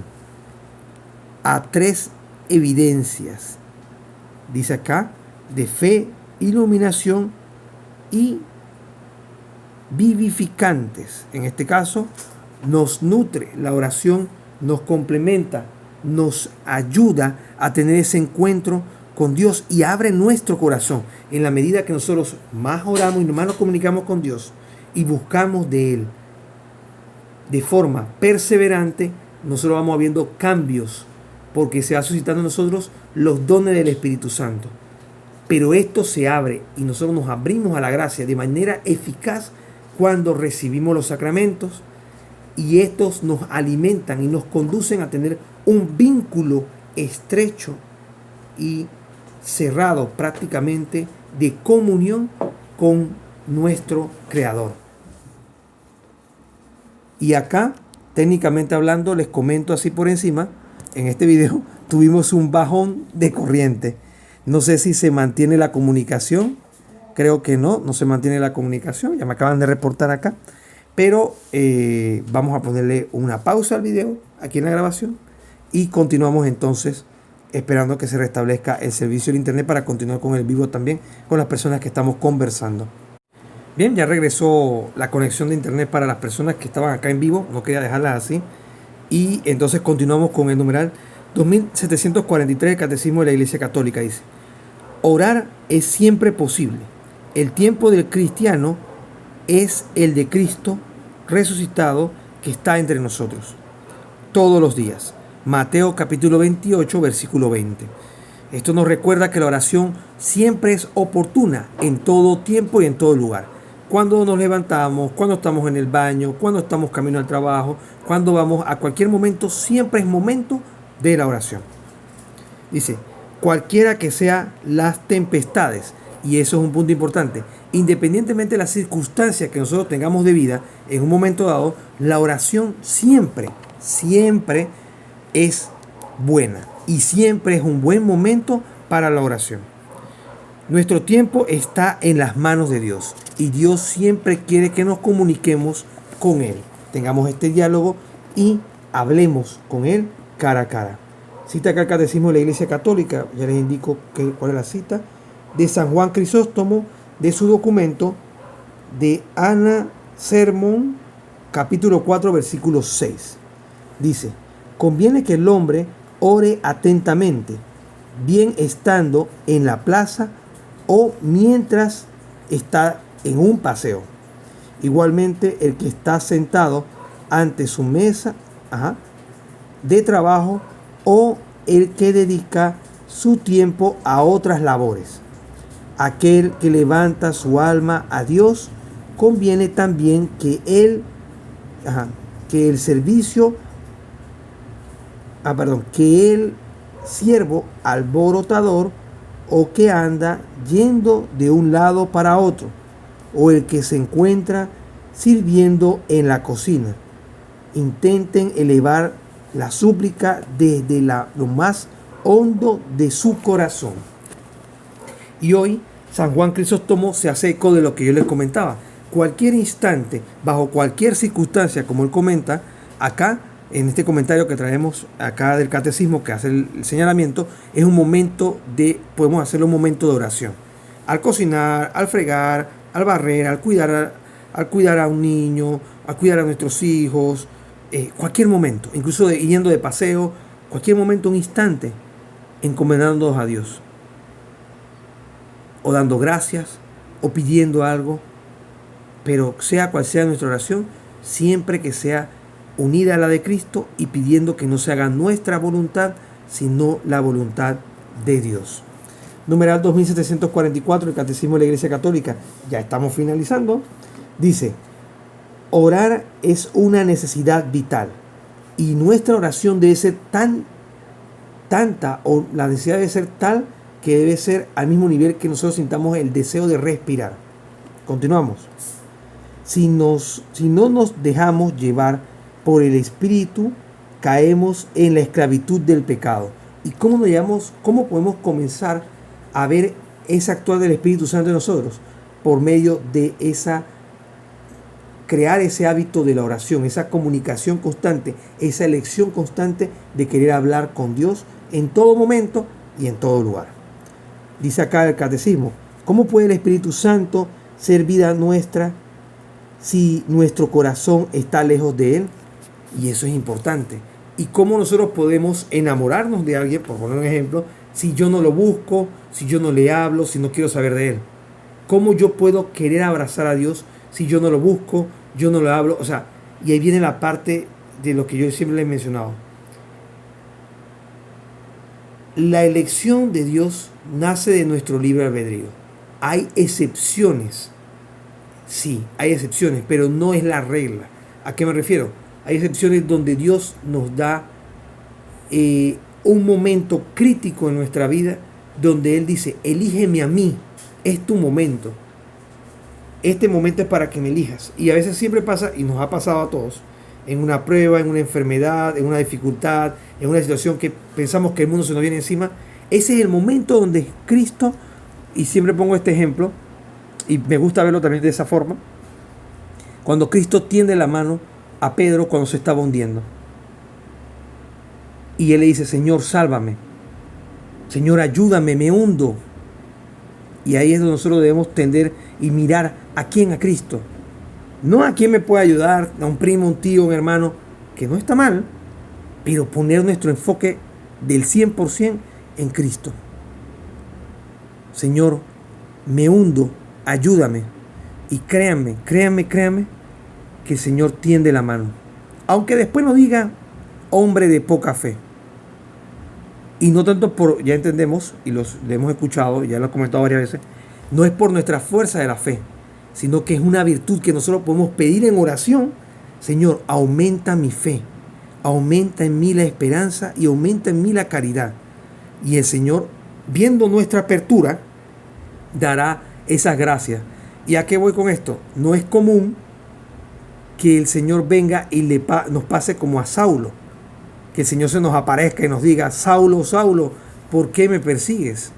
a tres evidencias. Dice acá, de fe, iluminación y vivificantes. En este caso, nos nutre la oración, nos complementa, nos ayuda a tener ese encuentro con Dios y abre nuestro corazón. En la medida que nosotros más oramos y más nos comunicamos con Dios y buscamos de Él de forma perseverante, nosotros vamos viendo cambios porque se va suscitando en nosotros los dones del Espíritu Santo. Pero esto se abre y nosotros nos abrimos a la gracia de manera eficaz cuando recibimos los sacramentos, y estos nos alimentan y nos conducen a tener un vínculo estrecho y cerrado prácticamente de comunión con nuestro Creador. Y acá, técnicamente hablando, les comento así por encima, en este video tuvimos un bajón de corriente. No sé si se mantiene la comunicación. Creo que no se mantiene la comunicación. Ya me acaban de reportar acá. Pero vamos a ponerle una pausa al video aquí en la grabación. Y continuamos entonces esperando que se restablezca el servicio de internet para continuar con el vivo también con las personas que estamos conversando. Bien, ya regresó la conexión de internet para las personas que estaban acá en vivo. No quería dejarlas así. Y entonces continuamos con el numeral 2743 del Catecismo de la Iglesia Católica. Dice: orar es siempre posible. El tiempo del cristiano es el de Cristo resucitado que está entre nosotros todos los días. Mateo capítulo 28, versículo 20. Esto nos recuerda que la oración siempre es oportuna en todo tiempo y en todo lugar. Cuando nos levantamos, cuando estamos en el baño, cuando estamos camino al trabajo, cuando vamos a cualquier momento, siempre es momento de la oración. Dice, cualquiera que sean las tempestades, y eso es un punto importante, independientemente de las circunstancias que nosotros tengamos de vida, en un momento dado, la oración siempre es buena y siempre es un buen momento para la oración. Nuestro tiempo está en las manos de Dios y Dios siempre quiere que nos comuniquemos con Él. Tengamos este diálogo y hablemos con Él cara a cara. Cita acá el Catecismo de la Iglesia Católica, ya les indico cuál es la cita, de San Juan Crisóstomo, de su documento de Ana Sermón, capítulo 4, versículo 6. Dice, conviene que el hombre ore atentamente, bien estando en la plaza o mientras está en un paseo. Igualmente el que está sentado ante su mesa de trabajo o el que dedica su tiempo a otras labores. Aquel que levanta su alma a Dios, conviene también que el siervo alborotador o que anda yendo de un lado para otro, o el que se encuentra sirviendo en la cocina, intenten elevar la súplica desde lo más hondo de su corazón. Y hoy San Juan Crisóstomo se hace eco de lo que yo les comentaba. Cualquier instante, bajo cualquier circunstancia, como él comenta acá, en este comentario que traemos acá del catecismo que hace el señalamiento, es un momento podemos hacerlo un momento de oración. Al cocinar, al fregar, al barrer, al cuidar a un niño, al cuidar a nuestros hijos, cualquier momento, incluso yendo de paseo, cualquier momento, un instante, encomendándonos a Dios. O dando gracias, o pidiendo algo, pero sea cual sea nuestra oración, siempre que sea unida a la de Cristo y pidiendo que no se haga nuestra voluntad, sino la voluntad de Dios. Numeral 2744, el Catecismo de la Iglesia Católica, ya estamos finalizando, dice, orar es una necesidad vital y nuestra oración debe ser o la necesidad debe ser tal que debe ser al mismo nivel que nosotros sintamos el deseo de respirar. Continuamos. Si no nos dejamos llevar por el Espíritu, caemos en la esclavitud del pecado. ¿Y cómo podemos comenzar a ver ese actuar del Espíritu Santo en nosotros? Por medio de crear ese hábito de la oración, esa comunicación constante, esa elección constante de querer hablar con Dios en todo momento y en todo lugar. Dice acá el Catecismo, ¿cómo puede el Espíritu Santo ser vida nuestra si nuestro corazón está lejos de Él? Y eso es importante. ¿Y cómo nosotros podemos enamorarnos de alguien, por poner un ejemplo, si yo no lo busco, si yo no le hablo, si no quiero saber de Él? ¿Cómo yo puedo querer abrazar a Dios si yo no lo busco, yo no lo hablo? O sea, y ahí viene la parte de lo que yo siempre les he mencionado. La elección de Dios nace de nuestro libre albedrío. Hay excepciones. Sí, hay excepciones, pero no es la regla. ¿A qué me refiero? Hay excepciones donde Dios nos da un momento crítico en nuestra vida donde Él dice, elígeme a mí, es tu momento. Este momento es para que me elijas. Y a veces siempre pasa, y nos ha pasado a todos, en una prueba, en una enfermedad, en una dificultad, en una situación que pensamos que el mundo se nos viene encima. Ese es el momento donde Cristo, y siempre pongo este ejemplo, y me gusta verlo también de esa forma, cuando Cristo tiende la mano a Pedro cuando se estaba hundiendo. Y él le dice, Señor, sálvame. Señor, ayúdame, me hundo. Y ahí es donde nosotros debemos tender y mirar a quién, a Cristo. No a quién me puede ayudar, a un primo, un tío, un hermano, que no está mal, pero poner nuestro enfoque del 100% en Cristo. Señor, me hundo, ayúdame. Y créanme que el Señor tiende la mano. Aunque después nos diga hombre de poca fe. Y no tanto por, ya entendemos, y lo hemos escuchado, ya lo he comentado varias veces, no es por nuestra fuerza de la fe, sino que es una virtud que nosotros podemos pedir en oración. Señor, aumenta mi fe, aumenta en mí la esperanza y aumenta en mí la caridad. Y el Señor, viendo nuestra apertura, dará esas gracias. ¿Y a qué voy con esto? No es común que el Señor venga y nos pase como a Saulo, que el Señor se nos aparezca y nos diga: Saulo, Saulo, ¿por qué me persigues?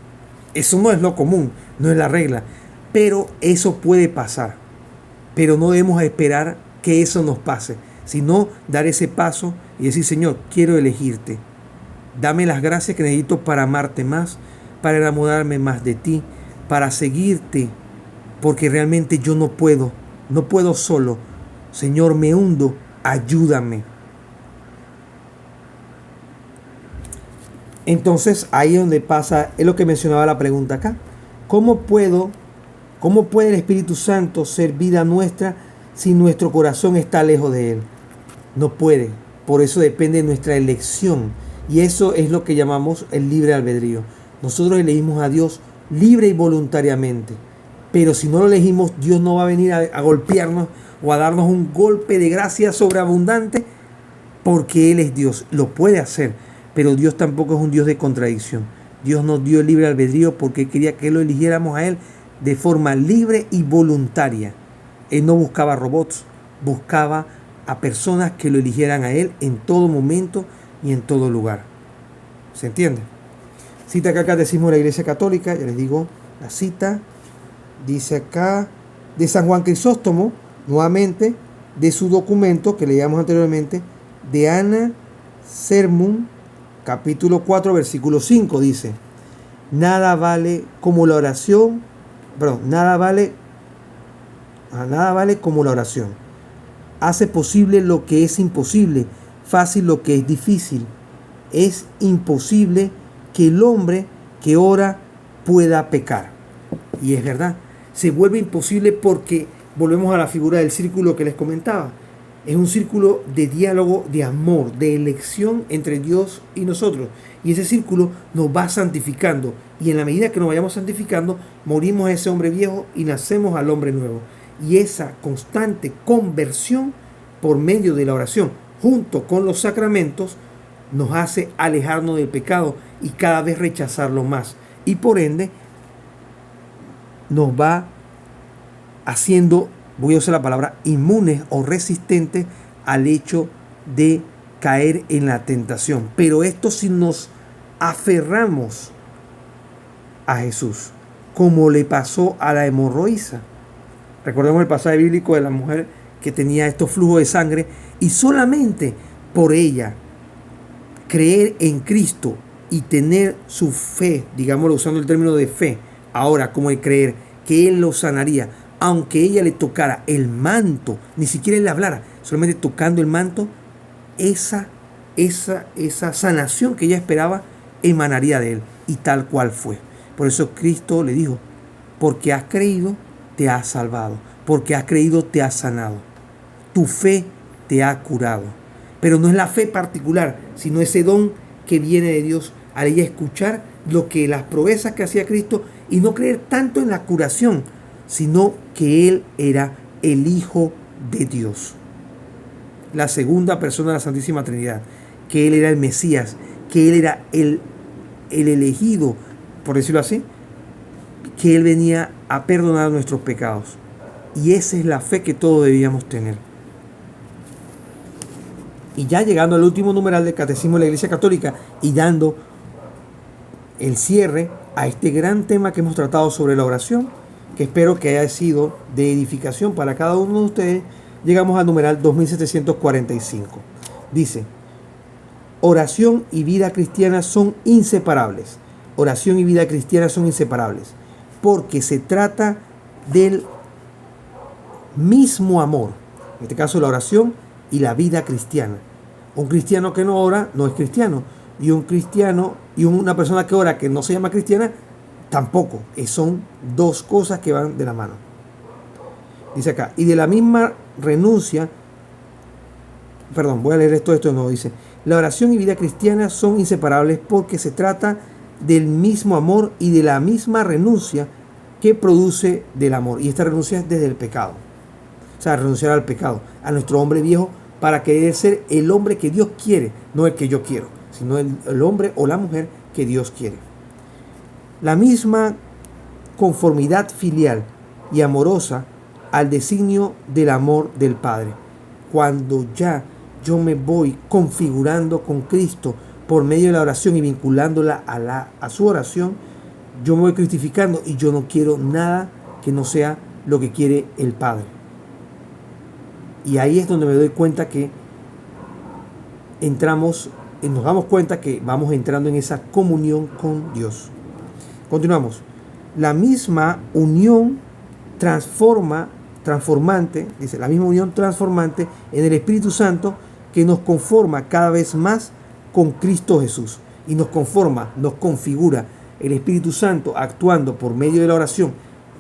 Eso no es lo común, no es la regla, pero eso puede pasar. Pero no debemos esperar que eso nos pase, sino dar ese paso y decir: Señor, quiero elegirte. Dame las gracias que necesito para amarte más, para enamorarme más de ti, para seguirte, porque realmente yo no puedo solo. Señor, me hundo, ayúdame. Entonces ahí es donde pasa, es lo que mencionaba la pregunta acá. ¿Cómo puede el Espíritu Santo ser vida nuestra si nuestro corazón está lejos de Él? No puede. Por eso depende de nuestra elección. Y eso es lo que llamamos el libre albedrío. Nosotros elegimos a Dios libre y voluntariamente. Pero si no lo elegimos, Dios no va a venir a golpearnos o a darnos un golpe de gracia sobreabundante, porque Él es Dios. Lo puede hacer, pero Dios tampoco es un Dios de contradicción. Dios nos dio el libre albedrío porque quería que lo eligiéramos a Él de forma libre y voluntaria. Él no buscaba robots, buscaba a personas que lo eligieran a Él en todo momento y en todo lugar. ¿Se entiende? Cita acá Catecismo de la Iglesia Católica, ya les digo la cita. Dice acá, de San Juan Crisóstomo, nuevamente, de su documento que leíamos anteriormente, de Ana Sermum, capítulo 4, versículo 5, dice: nada vale como la oración, nada vale como la oración. Hace posible lo que es imposible, fácil lo que es difícil. Es imposible que el hombre que ora pueda pecar. Y es verdad, se vuelve imposible porque volvemos a la figura del círculo que les comentaba. Es un círculo de diálogo, de amor, de elección entre Dios y nosotros. Y ese círculo nos va santificando. Y en la medida que nos vayamos santificando, morimos a ese hombre viejo y nacemos al hombre nuevo. Y esa constante conversión por medio de la oración, junto con los sacramentos, nos hace alejarnos del pecado y cada vez rechazarlo más. Y por ende, nos va haciendo, voy a usar la palabra, inmunes o resistentes al hecho de caer en la tentación. Pero esto si nos aferramos a Jesús, como le pasó a la hemorroísa. Recordemos el pasaje bíblico de la mujer que tenía estos flujos de sangre y solamente por ella creer en Cristo y tener su fe, digámoslo usando el término de fe, ahora como el creer que Él lo sanaría, aunque ella le tocara el manto, ni siquiera Él le hablara, solamente tocando el manto, esa sanación que ella esperaba emanaría de Él, y tal cual fue. Por eso Cristo le dijo: porque has creído, te has salvado, porque has creído, te has sanado, tu fe te ha curado. Pero no es la fe particular, sino ese don que viene de Dios al ella escuchar las proezas que hacía Cristo y no creer tanto en la curación, sino que Él era el Hijo de Dios, la segunda persona de la Santísima Trinidad, que Él era el Mesías, que Él era el elegido, por decirlo así, que Él venía a perdonar nuestros pecados. Y esa es la fe que todos debíamos tener. Y ya llegando al último numeral del Catecismo de la Iglesia Católica y dando el cierre a este gran tema que hemos tratado sobre la oración, que espero que haya sido de edificación para cada uno de ustedes, llegamos al numeral 2745. Dice: oración y vida cristiana son inseparables. Oración y vida cristiana son inseparables, porque se trata del mismo amor, en este caso la oración y la vida cristiana. Un cristiano que no ora no es cristiano, y un cristiano y una persona que ora que no se llama cristiana tampoco. Son dos cosas que van de la mano. Dice acá: y de la misma renuncia, voy a leer esto de nuevo. Dice: La oración y vida cristiana son inseparables porque se trata del mismo amor y de la misma renuncia que produce del amor. Y esta renuncia es desde el pecado. O sea, renunciar al pecado, a nuestro hombre viejo, para querer ser el hombre que Dios quiere, no el que yo quiero, sino el hombre o la mujer que Dios quiere. La misma conformidad filial y amorosa al designio del amor del Padre. Cuando ya yo me voy configurando con Cristo por medio de la oración y vinculándola a su oración, yo me voy cristificando y yo no quiero nada que no sea lo que quiere el Padre. Y ahí es donde me doy cuenta que nos damos cuenta que vamos entrando en esa comunión con Dios. Continuamos. La misma unión transformante, dice, la misma unión transformante en el Espíritu Santo que nos conforma cada vez más con Cristo Jesús. Y nos configura. El Espíritu Santo actuando por medio de la oración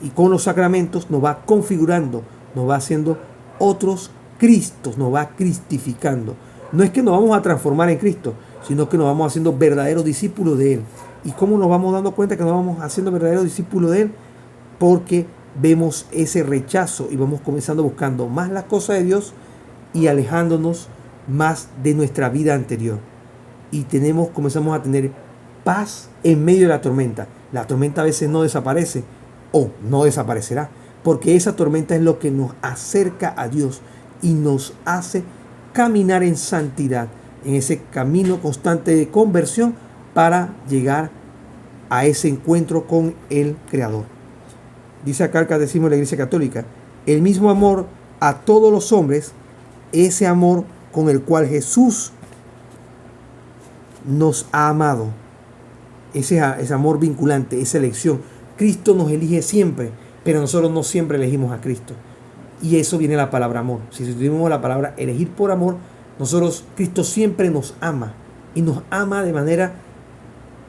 y con los sacramentos nos va configurando, nos va haciendo otros Cristos, nos va cristificando. No es que nos vamos a transformar en Cristo, sino que nos vamos haciendo verdaderos discípulos de Él. ¿Y cómo nos vamos dando cuenta que nos vamos haciendo verdaderos discípulos de Él? Porque vemos ese rechazo y vamos comenzando buscando más las cosas de Dios y alejándonos más de nuestra vida anterior. Y comenzamos a tener paz en medio de la tormenta. La tormenta a veces no desaparece o no desaparecerá, porque esa tormenta es lo que nos acerca a Dios y nos hace caminar en santidad, en ese camino constante de conversión para llegar a ese encuentro con el Creador. Dice acá el Catecismo de la Iglesia Católica: el mismo amor a todos los hombres, ese amor con el cual Jesús nos ha amado, ese amor vinculante, esa elección. Cristo nos elige siempre, pero nosotros no siempre elegimos a Cristo. Y eso viene la palabra amor. Si sustituimos la palabra elegir por amor, Cristo siempre nos ama. Y nos ama de manera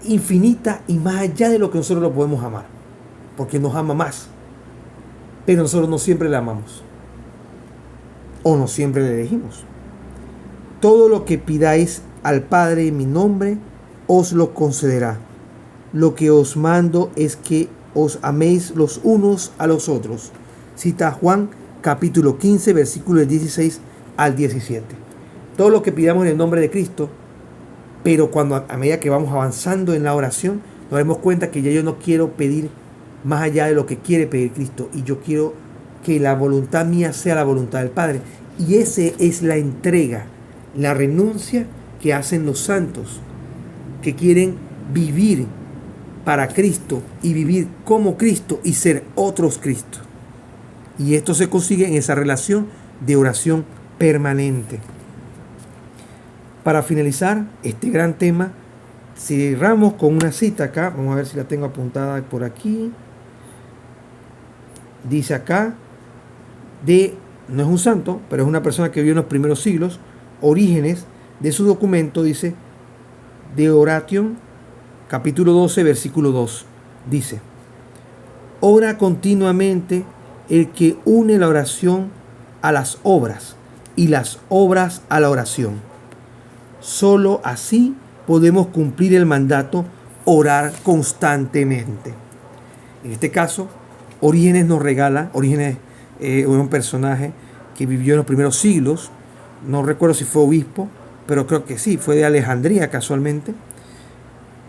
infinita y más allá de lo que nosotros lo podemos amar. Porque nos ama más. Pero nosotros no siempre le amamos. O no siempre le elegimos. Todo lo que pidáis al Padre en mi nombre, os lo concederá. Lo que os mando es que os améis los unos a los otros. Cita Juan capítulo 15, versículos 16 al 17. Todo lo que pidamos en el nombre de Cristo, pero a medida que vamos avanzando en la oración, nos damos cuenta que ya yo no quiero pedir más allá de lo que quiere pedir Cristo, y yo quiero que la voluntad mía sea la voluntad del Padre. Y esa es la entrega, la renuncia que hacen los santos, que quieren vivir para Cristo y vivir como Cristo y ser otros Cristos. Y esto se consigue en esa relación de oración permanente. Para finalizar este gran tema, cerramos con una cita acá. Vamos a ver si la tengo apuntada por aquí. Dice acá, no es un santo, pero es una persona que vivió en los primeros siglos, Orígenes. De su documento dice, de Oration, capítulo 12, versículo 2. Dice: ora continuamente el que une la oración a las obras y las obras a la oración. Solo así podemos cumplir el mandato, orar constantemente. En este caso, Orígenes nos regala, Orígenes es un personaje que vivió en los primeros siglos, no recuerdo si fue obispo, pero creo que sí, fue de Alejandría casualmente.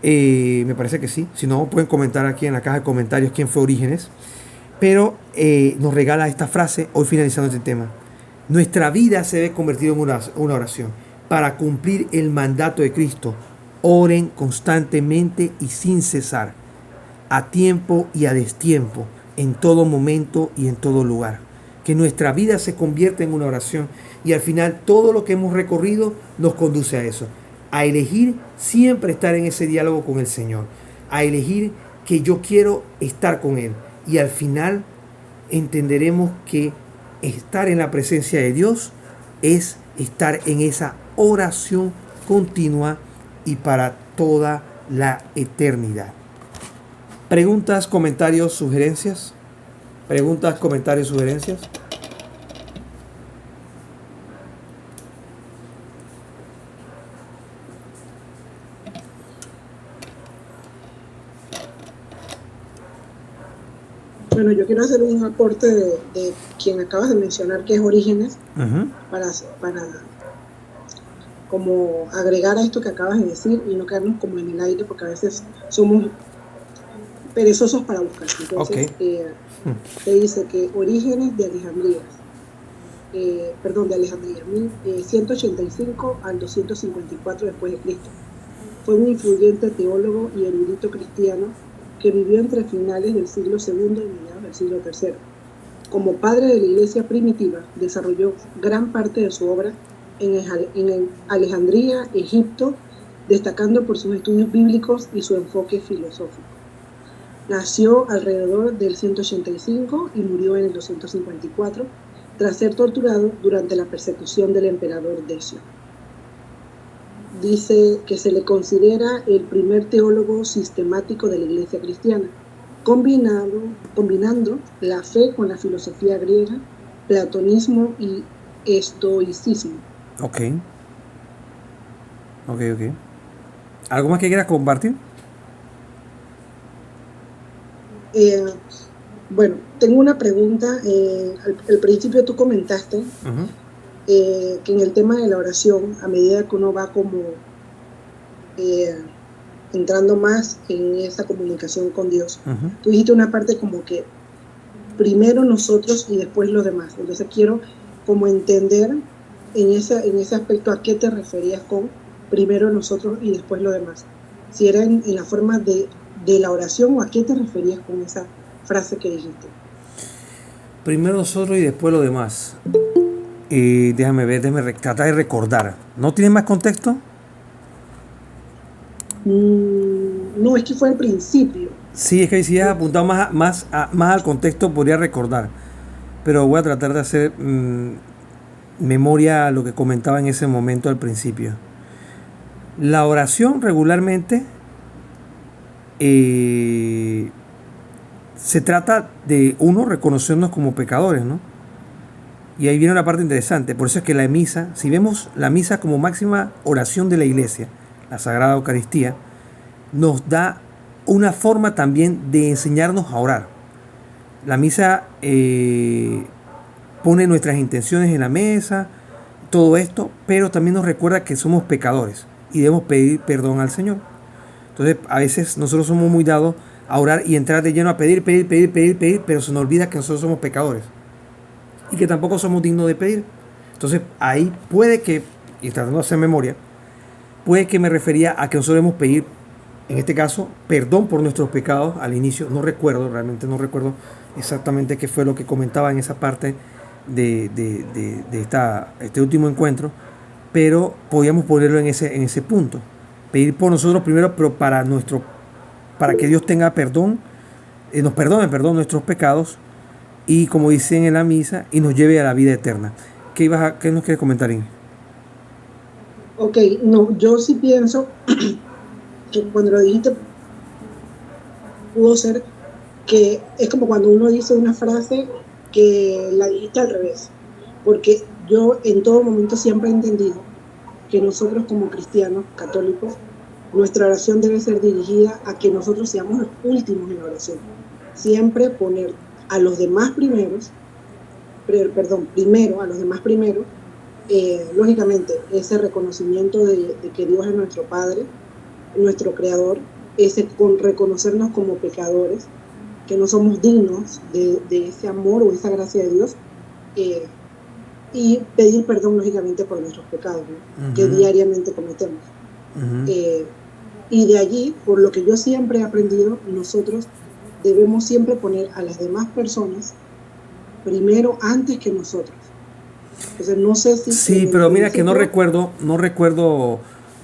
Me parece que sí, si no pueden comentar aquí en la caja de comentarios quién fue Orígenes. Pero nos regala esta frase, hoy finalizando este tema: nuestra vida se debe convertir en una oración. Para cumplir el mandato de Cristo, oren constantemente y sin cesar, a tiempo y a destiempo, en todo momento y en todo lugar. Que nuestra vida se convierta en una oración, y al final todo lo que hemos recorrido nos conduce a eso, a elegir siempre estar en ese diálogo con el Señor, a elegir que yo quiero estar con Él. Y al final entenderemos que estar en la presencia de Dios es estar en esa oración continua y para toda la eternidad. ¿Preguntas, comentarios, sugerencias? ¿Preguntas, comentarios, sugerencias? Bueno, yo quiero hacer un aporte de quien acabas de mencionar, que es Orígenes, Ujú. para como agregar a esto que acabas de decir y no quedarnos como en el aire, porque a veces somos perezosos para buscar. Ok. Entonces, te dice que Orígenes de Alejandría, de Alejandría, 185 al 254 después de Cristo. Fue un influyente teólogo y erudito cristiano que vivió entre finales del siglo segundo y mediados del siglo tercero. Como padre de la iglesia primitiva, desarrolló gran parte de su obra en Alejandría, Egipto, destacando por sus estudios bíblicos y su enfoque filosófico. Nació alrededor del 185 y murió en el 254, tras ser torturado durante la persecución del emperador Decio. Dice que se le considera el primer teólogo sistemático de la iglesia cristiana, combinando la fe con la filosofía griega, platonismo y estoicismo. Ok. Ok, ok. ¿Algo más que quieras compartir? Eh, bueno, tengo una pregunta. Al principio tú comentaste Ujú. que en el tema de la oración, a medida que uno va como eh, entrando más en esa comunicación con Dios, Ujú. tú dijiste una parte como que primero nosotros y después los demás. Entonces quiero como entender en ese aspecto a qué te referías con primero nosotros y después los demás. Si era en la forma de la oración o a qué te referías con esa frase que dijiste. Primero nosotros y después lo demás. Déjame ver, tratar de recordar. ¿No tiene más contexto? No, es que fue al principio. Sí, es que si has Fue, apuntado más al contexto podría recordar. Pero voy a tratar de hacer memoria a lo que comentaba en ese momento al principio. La oración regularmente eh, se trata de uno reconocernos como pecadores, ¿no? Y ahí viene una parte interesante. Por eso es que la misa, si vemos la misa como máxima oración de la iglesia, la Sagrada Eucaristía, nos da una forma también de enseñarnos a orar. La misa pone nuestras intenciones en la mesa, todo esto, pero también nos recuerda que somos pecadores y debemos pedir perdón al Señor. Entonces, a veces nosotros somos muy dados a orar y entrar de lleno a pedir, pero se nos olvida que nosotros somos pecadores y que tampoco somos dignos de pedir. Entonces, ahí puede que, y tratando de hacer memoria, puede que me refería a que nosotros debemos pedir, en este caso, perdón por nuestros pecados al inicio. No recuerdo, realmente no recuerdo exactamente qué fue lo que comentaba en esa parte de este último encuentro, pero podíamos ponerlo en ese punto. Pedir por nosotros primero, pero para que Dios tenga perdón, nos perdone nuestros pecados y, como dicen en la misa, y nos lleve a la vida eterna. ¿Qué nos quieres comentar, Inge? ok, no, yo sí pienso que cuando lo dijiste pudo ser que es como cuando uno dice una frase que la dijiste al revés, porque yo en todo momento siempre he entendido que nosotros como cristianos católicos, nuestra oración debe ser dirigida a que nosotros seamos los últimos en la oración. Siempre poner a los demás primeros, primero a los demás primero, lógicamente ese reconocimiento de que Dios es nuestro Padre, nuestro Creador, ese con reconocernos como pecadores, que no somos dignos de ese amor o esa gracia de Dios, eh, y pedir perdón, lógicamente, por nuestros pecados, ¿no? Que Ujú, diariamente cometemos. ujú. Eh, y de allí, por lo que yo siempre he aprendido, nosotros debemos siempre poner a las demás personas primero antes que nosotros. Entonces, no sé si Sí, en el pero mira que principio,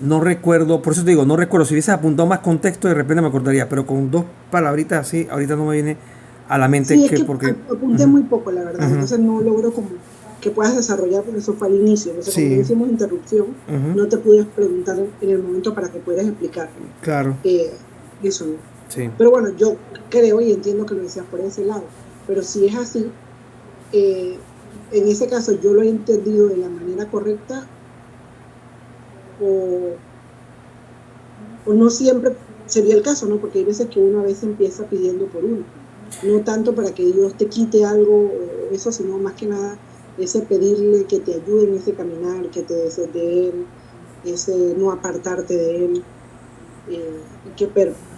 no recuerdo, por eso te digo, no recuerdo. Si hubiese apuntado más contexto, de repente me acordaría, pero con dos palabritas así, ahorita no me viene a la mente sí, es que que porque. apunté Ujú, muy poco, la verdad, ujú. entonces no logro como que puedas desarrollar porque eso fue al inicio, entonces como no Sí, hicimos interrupción, ujú, no te pude preguntar en el momento para que pudieras explicar claro, eh, eso, ¿no? sí. Pero bueno, yo creo y entiendo que lo decías por ese lado, pero si es así, eh, en ese caso yo lo he entendido de la manera correcta o, o no siempre sería el caso, ¿no? Porque hay veces que uno a veces empieza pidiendo por uno. No tanto para que Dios te quite algo, eso, sino más que nada ese pedirle que te ayude en ese caminar, que te desees de Él, ese no apartarte de Él, y que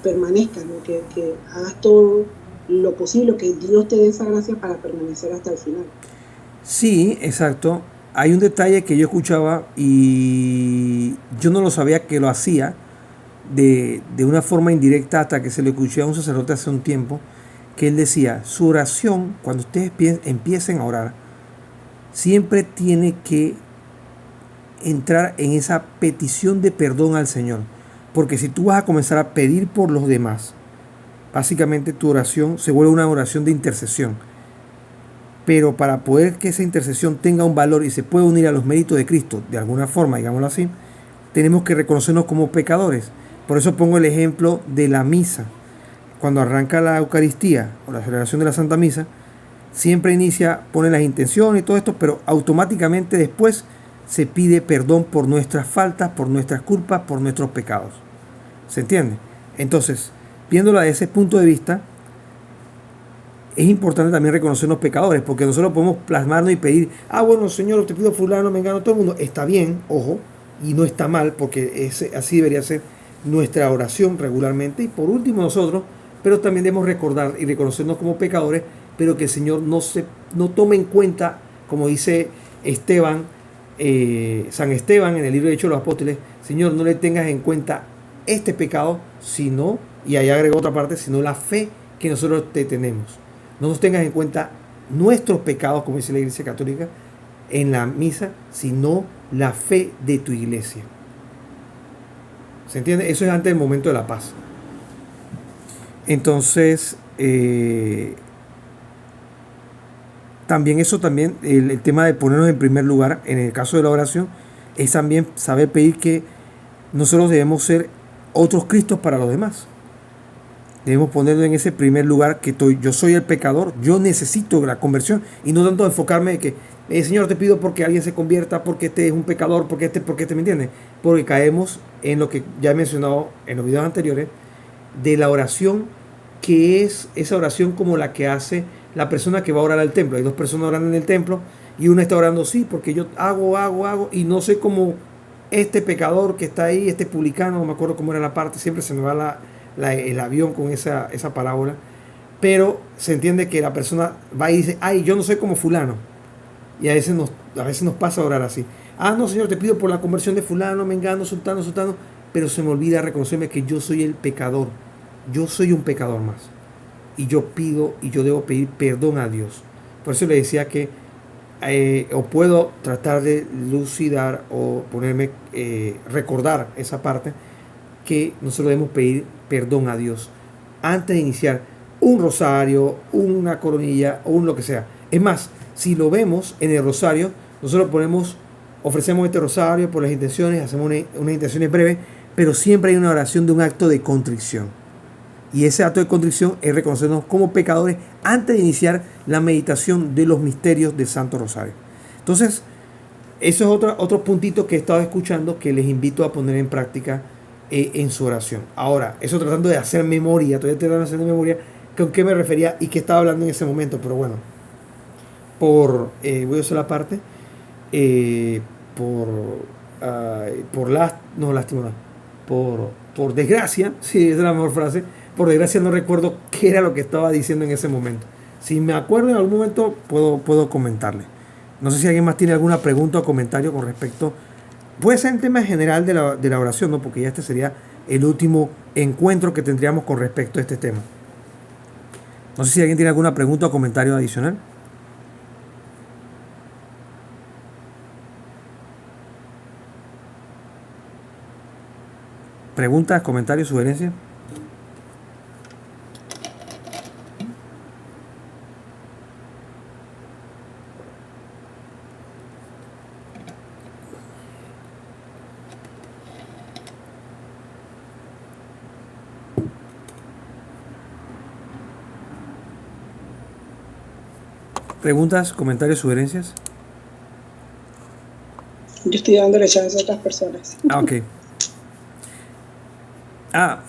permanezcas, ¿no? Que hagas todo lo posible, que Dios te dé esa gracia para permanecer hasta el final. Sí, exacto. Hay un detalle que yo escuchaba y yo no lo sabía que lo hacía de una forma indirecta hasta que se le escuché a un sacerdote hace un tiempo, que él decía, su oración, cuando ustedes empiecen a orar, siempre tiene que entrar en esa petición de perdón al Señor. Porque si tú vas a comenzar a pedir por los demás, básicamente tu oración se vuelve una oración de intercesión. Pero para poder que esa intercesión tenga un valor y se pueda unir a los méritos de Cristo, de alguna forma, digámoslo así, tenemos que reconocernos como pecadores. Por eso pongo el ejemplo de la misa. Cuando arranca la Eucaristía o la celebración de la Santa Misa, siempre inicia, pone las intenciones y todo esto, pero automáticamente después se pide perdón por nuestras faltas, por nuestras culpas, por nuestros pecados. ¿Se entiende? Entonces, viéndola desde ese punto de vista, es importante también reconocer los pecadores, porque nosotros podemos plasmarnos y pedir, bueno, Señor, te pido fulano, mengano, todo el mundo. Está bien, ojo, y no está mal, porque así debería ser nuestra oración regularmente. Y por último nosotros, pero también debemos recordar y reconocernos como pecadores, pero que el Señor no tome en cuenta, como dice Esteban, San Esteban en el libro de Hechos de los Apóstoles, Señor, no le tengas en cuenta este pecado, sino, y ahí agregó otra parte, sino la fe que nosotros te tenemos. No nos tengas en cuenta nuestros pecados, como dice la Iglesia Católica, en la misa, sino la fe de tu iglesia. ¿Se entiende? Eso es antes del momento de la paz. Entonces, también el tema de ponernos en primer lugar, en el caso de la oración, es también saber pedir que nosotros debemos ser otros Cristos para los demás. Debemos ponerlo en ese primer lugar, que yo soy el pecador, yo necesito la conversión, y no tanto enfocarme en que, Señor, te pido porque alguien se convierta, porque este es un pecador, porque ¿me entiendes? Porque caemos en lo que ya he mencionado en los videos anteriores, de la oración, que es esa oración como la que hace la persona que va a orar al templo. Hay dos personas orando en el templo, y una está orando, sí, porque yo hago, y no sé cómo este pecador que está ahí, este publicano, no me acuerdo cómo era la parte, siempre se me va el avión con esa parábola, pero se entiende que la persona va y dice, yo no soy como fulano, y a veces nos pasa a orar así, no, Señor, te pido por la conversión de fulano, mengano, sultano, pero se me olvida reconocerme que yo soy el pecador, yo soy un pecador más, y yo debo pedir perdón a Dios. Por eso le decía que o puedo tratar de lucidar o recordar esa parte, que nosotros debemos pedir perdón a Dios antes de iniciar un rosario, una coronilla o lo que sea. Es más, si lo vemos en el rosario, nosotros ofrecemos este rosario por las intenciones, hacemos unas intenciones breves, pero siempre hay una oración de un acto de contrición. Y ese acto de contrición es reconocernos como pecadores antes de iniciar la meditación de los misterios del Santo Rosario. Entonces, eso es otro puntito que he estado escuchando, que les invito a poner en práctica en su oración. Ahora, eso tratando de hacer memoria, todavía estoy tratando de hacer memoria con qué me refería y qué estaba hablando en ese momento, pero bueno, voy a usar la parte, por desgracia, sí, esa es la mejor frase, por desgracia no recuerdo qué era lo que estaba diciendo en ese momento. Si me acuerdo en algún momento, puedo comentarle. No sé si alguien más tiene alguna pregunta o comentario con respecto. Puede ser en tema general de la oración, ¿no? Porque ya este sería el último encuentro que tendríamos con respecto a este tema. No sé si alguien tiene alguna pregunta o comentario adicional. ¿Preguntas, comentarios, sugerencias? ¿Preguntas, comentarios, sugerencias? Yo estoy dándole chance a otras personas. Ok.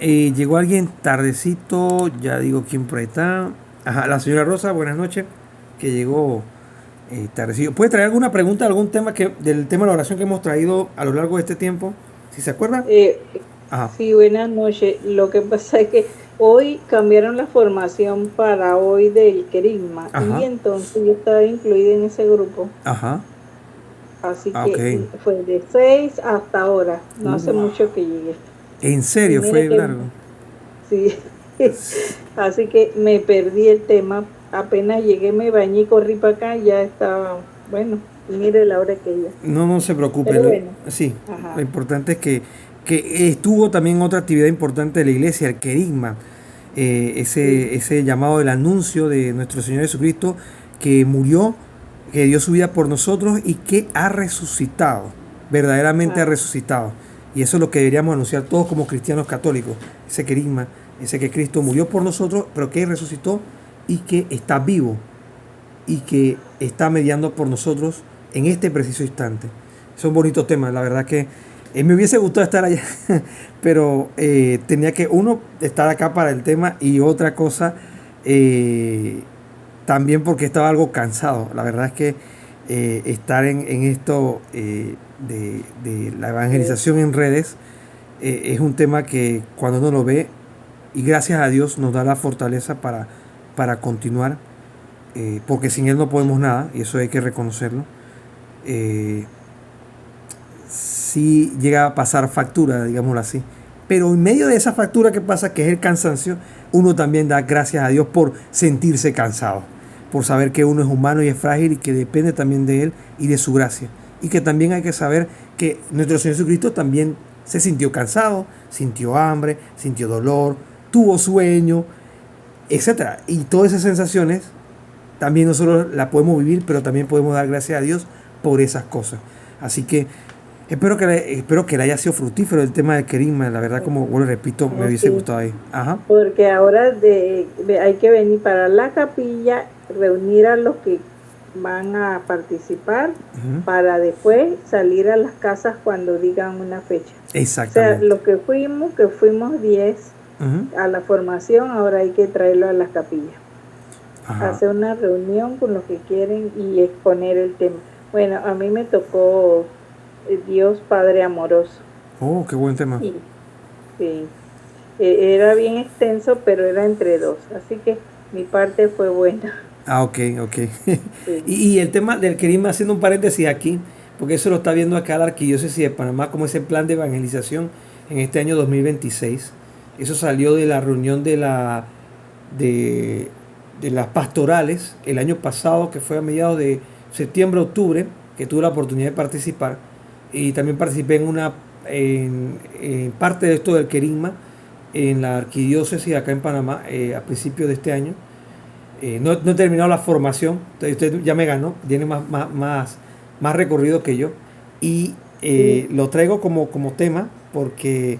Llegó alguien tardecito, ya digo quién por ahí está. Ajá, la señora Rosa, buenas noches, que llegó tardecillo. ¿Puede traer alguna pregunta, algún tema del tema de la oración que hemos traído a lo largo de este tiempo? Si se acuerda. Eh, Ajá, sí, buenas noches. Lo que pasa es que hoy cambiaron la formación para hoy del Querigma y ajá, entonces yo estaba incluida en ese grupo. ajá. Así Ah, ok. que fue de 6 hasta ahora. No hace Wow. mucho que llegué. En Y serio, mire fue que largo. sí. Así que me perdí el tema. Apenas llegué, me bañé y corrí para acá, ya estaba, bueno, mire la hora que ya. No, no se preocupe. Pero bueno, Sí, lo ajá. importante es que estuvo también otra actividad importante de la iglesia, el querigma. Sí, Ese llamado del anuncio de nuestro Señor Jesucristo que murió, que dio su vida por nosotros y que ha resucitado, verdaderamente ha ah, resucitado. Y eso es lo que deberíamos anunciar todos como cristianos católicos, ese querigma, ese que Cristo murió por nosotros, pero que resucitó y que está vivo y que está mediando por nosotros en este preciso instante. Es un bonito tema, la verdad que me hubiese gustado estar allá, pero tenía que, uno, estar acá para el tema y otra cosa, también porque estaba algo cansado. La verdad es que estar en esto de la pues, evangelización en redes es un tema que cuando uno lo ve, y gracias a Dios nos da la fortaleza para continuar, porque sin Él no podemos nada, y eso hay que reconocerlo. Eh, sí llega a pasar factura, digámoslo así. Pero en medio de esa factura que pasa, que es el cansancio, uno también da gracias a Dios por sentirse cansado, por saber que uno es humano y es frágil y que depende también de Él y de su gracia. Y que también hay que saber que nuestro Señor Jesucristo también se sintió cansado, sintió hambre, sintió dolor, tuvo sueño, etcétera. Y todas esas sensaciones también nosotros las podemos vivir, pero también podemos dar gracias a Dios por esas cosas. Así que espero que le haya sido fructífero el tema del querigma. La verdad, como vuelvo repito, me no, hubiese sí, gustado ahí. Ajá. porque ahora hay que venir para la capilla, reunir a los que van a participar Ujú. para después salir a las casas cuando digan una fecha. O sea, Exactamente. los que fuimos 10 Ujú. a la formación, ahora hay que traerlo a las capillas. Ajá. Hacer una reunión con los que quieren y exponer el tema. Bueno, a mí me tocó Dios Padre Amoroso. Oh, qué buen tema. Y sí, era bien extenso, pero era entre dos. Así que mi parte fue buena. Ah, ok, ok. Sí, Y el tema del querigma, haciendo un paréntesis aquí, porque eso lo está viendo acá la Arquidiócesis de Panamá como ese plan de evangelización en este año 2026. Eso salió de la reunión de, de las pastorales el año pasado, que fue a mediados de septiembre, octubre, que tuve la oportunidad de participar. Y también participé en parte de esto del querigma en la Arquidiócesis acá en Panamá a principios de este año. No he terminado la formación, usted ya me ganó, tiene más recorrido que yo. Y sí, lo traigo como tema porque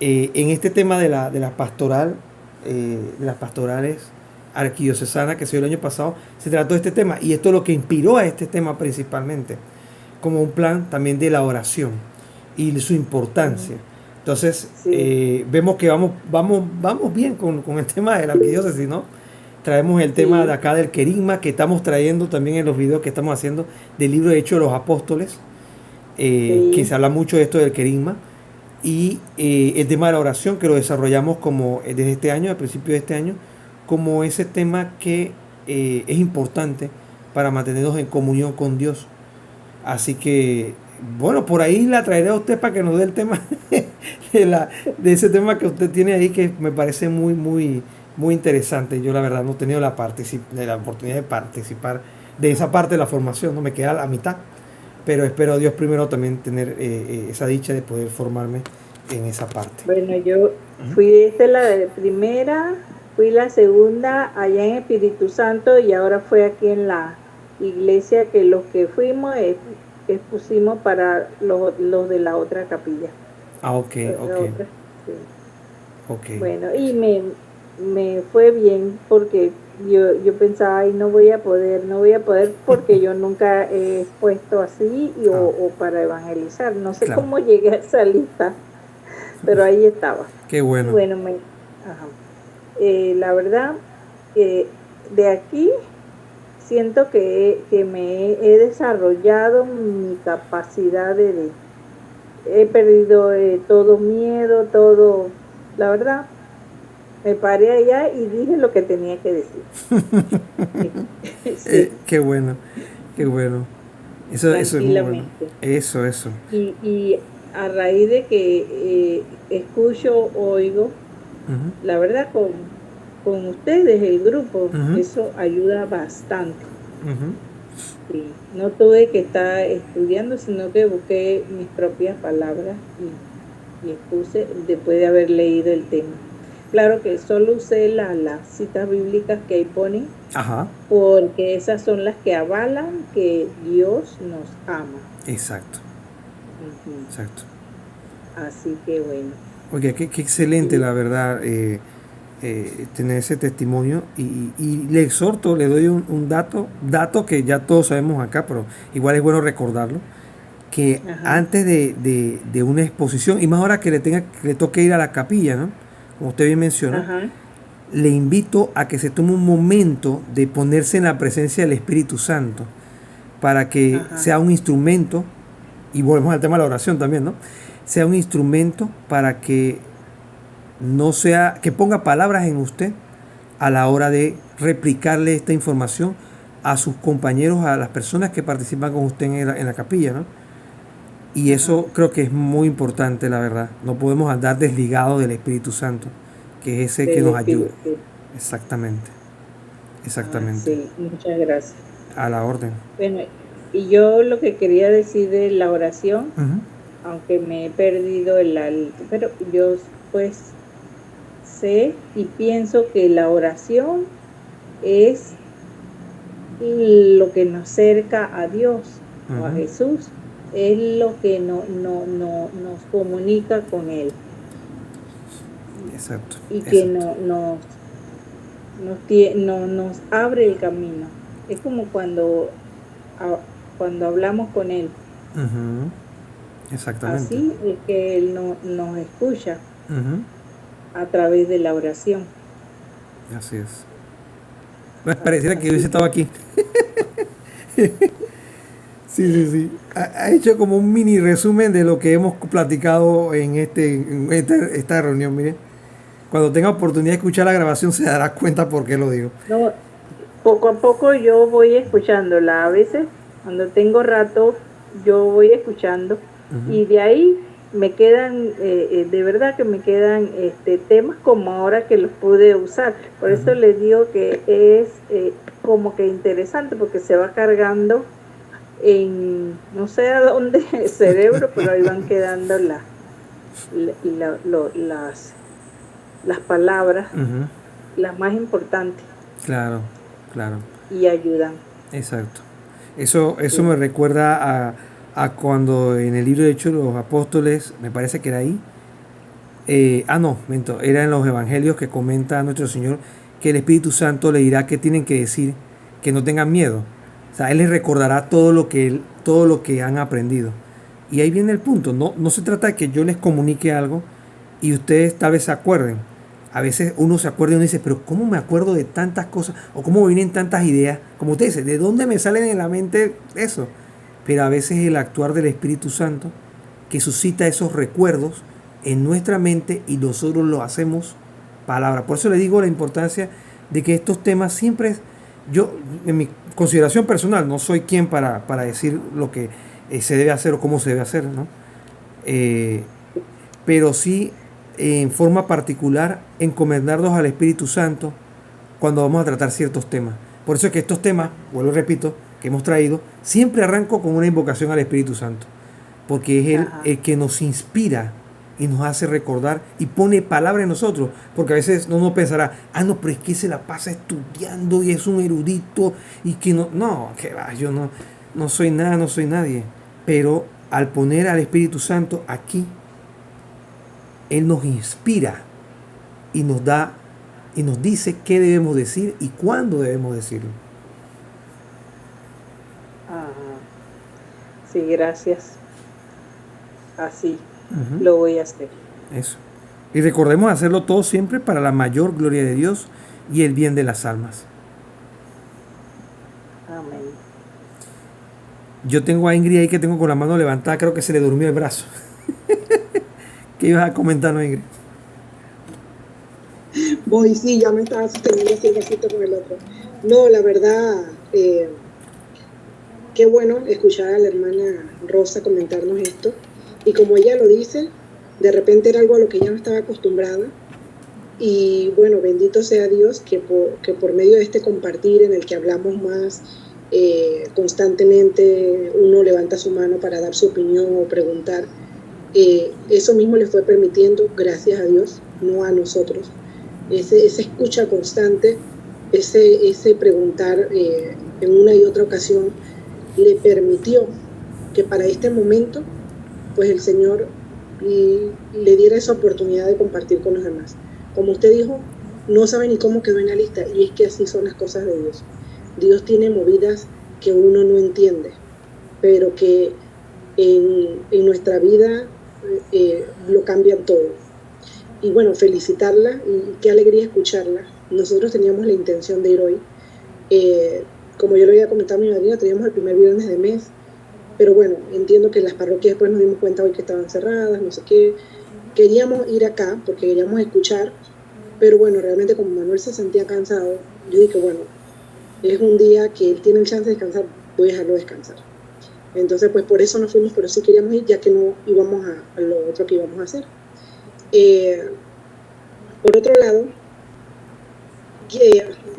en este tema de la pastoral, de las pastorales arquidiocesanas que se dio el año pasado, se trató de este tema. Y esto es lo que inspiró a este tema principalmente, como un plan también de la oración y de su importancia. Entonces, sí, vemos que vamos bien con el tema de la arquidiócesis, ¿no? Traemos el tema de sí, acá del querigma que estamos trayendo también en los videos que estamos haciendo del libro de Hechos de los Apóstoles, que sí, se habla mucho de esto del querigma, y el tema de la oración que lo desarrollamos como desde este año, al principio de este año, como ese tema que es importante para mantenernos en comunión con Dios. Así que, bueno, por ahí la traeré a usted para que nos dé el tema de ese tema que usted tiene ahí, que me parece muy interesante. Yo la verdad no he tenido la oportunidad de participar de esa parte de la formación, no me queda a la mitad, pero espero a Dios primero también tener esa dicha de poder formarme en esa parte. Bueno, yo Ujú. fui la de primera, fui la segunda allá en Espíritu Santo y ahora fue aquí en la iglesia que los que fuimos expusimos para los de la otra capilla. Ah, ok, ok, La otra, sí. ok. Bueno, y me fue bien porque yo pensaba, ay, no voy a poder porque yo nunca he expuesto así Ah, o para evangelizar. No sé claro, cómo llegué a esa lista, pero ahí estaba. qué Y bueno. bueno, ajá. La verdad, de aquí siento que me he desarrollado mi capacidad he perdido todo miedo, todo, la verdad, me paré allá y dije lo que tenía que decir. Sí, Qué bueno, qué bueno. Eso es muy bueno. tranquilamente. Eso. Y a raíz de que escucho, oigo, Ujú, la verdad, con ustedes, el grupo, ujú, eso ayuda bastante. ujú. Sí, no tuve que estar estudiando, sino que busqué mis propias palabras y expuse después de haber leído el tema. Claro que solo usé las citas bíblicas que ahí ponen, Ajá, porque esas son las que avalan que Dios nos ama. exacto, Ujú. exacto. Así que bueno. Oye, qué excelente, Y, la verdad, tener ese testimonio. Y le exhorto, le doy un dato que ya todos sabemos acá, pero igual es bueno recordarlo, que ajá, antes de una exposición, y más ahora que le toque ir a la capilla, ¿no? Como usted bien menciona, ajá, le invito a que se tome un momento de ponerse en la presencia del Espíritu Santo para que ajá, sea un instrumento, y volvemos al tema de la oración también, ¿no? Sea un instrumento para que no sea, que ponga palabras en usted a la hora de replicarle esta información a sus compañeros, a las personas que participan con usted en la capilla, ¿no? Y ajá. eso creo que es muy importante, la verdad. No podemos andar desligados del Espíritu Santo, que es ese que Del nos ayuda. Espíritu. Exactamente, Ah, exactamente. sí, muchas gracias. A la orden. Bueno, y yo lo que quería decir de la oración, Ujú, aunque me he perdido pero yo pues sé y pienso que la oración es lo que nos acerca a Dios o a ujú. Jesús, es lo que nos comunica con Él Exacto, y que exacto. nos abre el camino. Es como cuando hablamos con Él, Ujú, exactamente. así es que Él nos escucha Ujú, a través de la oración. así es. Pues pareciera que yo hubiese Así estado que, aquí. Sí. Ha hecho como un mini resumen de lo que hemos platicado en esta reunión, mire. Cuando tenga oportunidad de escuchar la grabación se dará cuenta por qué lo digo. no, poco a poco yo voy escuchándola. A veces, cuando tengo rato, yo voy escuchando Ujú, y de ahí me quedan, de verdad que me quedan temas como ahora que los pude usar. Por ujú. eso les digo que es como que interesante porque se va cargando no sé a dónde el cerebro, pero ahí van quedando la- la- lo- las palabras, Ujú, las más importantes claro, claro, y ayudan. exacto. Eso Sí. me recuerda a cuando en el libro de Hechos los apóstoles, me parece que era ahí, no, miento, era en los evangelios que comenta nuestro Señor que el Espíritu Santo le dirá que tienen que decir, que no tengan miedo. O sea, Él les recordará todo lo que han aprendido. Y ahí viene el punto, no se trata de que yo les comunique algo y ustedes tal vez se acuerden. A veces uno se acuerda y uno dice, pero ¿cómo me acuerdo de tantas cosas? O ¿cómo me vienen tantas ideas? Como usted dice, ¿de dónde me salen en la mente eso? Pero a veces el actuar del Espíritu Santo que suscita esos recuerdos en nuestra mente y nosotros lo hacemos palabra. Por eso le digo la importancia de que estos temas siempre, yo en mi consideración personal, no soy quien para decir lo que se debe hacer o cómo se debe hacer, ¿no? Eh, pero sí en forma particular encomendarnos al Espíritu Santo cuando vamos a tratar ciertos temas. Por eso es que estos temas, vuelvo y repito, que hemos traído, siempre arranco con una invocación al Espíritu Santo, porque es Él Ajá. el que nos inspira y nos hace recordar y pone palabra en nosotros, porque a veces uno pensará, no, pero es que se la pasa estudiando y es un erudito y que no, que va, yo no soy nada, no soy nadie, pero al poner al Espíritu Santo aquí, Él nos inspira y nos da y nos dice qué debemos decir y cuándo debemos decirlo. Ajá. Sí, gracias. Así Ujú, lo voy a hacer. eso. Y recordemos hacerlo todo siempre para la mayor gloria de Dios y el bien de las almas. Yo tengo a Ingrid ahí que tengo con la mano levantada, creo que se le durmió el brazo. ¿Qué ibas a comentarnos, Ingrid? Voy, sí, ya me estaba sosteniendo así el vasito con el otro. No, la verdad, qué bueno escuchar a la hermana Rosa comentarnos esto. Y como ella lo dice, de repente era algo a lo que ella no estaba acostumbrada. Y bueno, bendito sea Dios que por medio de este compartir en el que hablamos más constantemente, uno levanta su mano para dar su opinión o preguntar. Eso mismo le fue permitiendo, gracias a Dios, no a nosotros. Esa escucha constante, ese preguntar en una y otra ocasión, le permitió que para este momento, pues el Señor le diera esa oportunidad de compartir con los demás. Como usted dijo, no sabe ni cómo quedó en la lista, y es que así son las cosas de Dios. Dios tiene movidas que uno no entiende, pero que en nuestra vida lo cambian todo. Y bueno, felicitarla y qué alegría escucharla. Nosotros teníamos la intención de ir hoy. Como yo lo había comentado a mi madrina, teníamos el primer viernes de mes, pero bueno, entiendo que las parroquias después nos dimos cuenta hoy que estaban cerradas, no sé qué. Queríamos ir acá porque queríamos escuchar, pero bueno, realmente como Manuel se sentía cansado, yo dije, bueno, es un día que él tiene el chance de descansar, voy a dejarlo descansar. Entonces, pues por eso no fuimos, pero sí queríamos ir, ya que no íbamos a lo otro que íbamos a hacer. Por otro lado,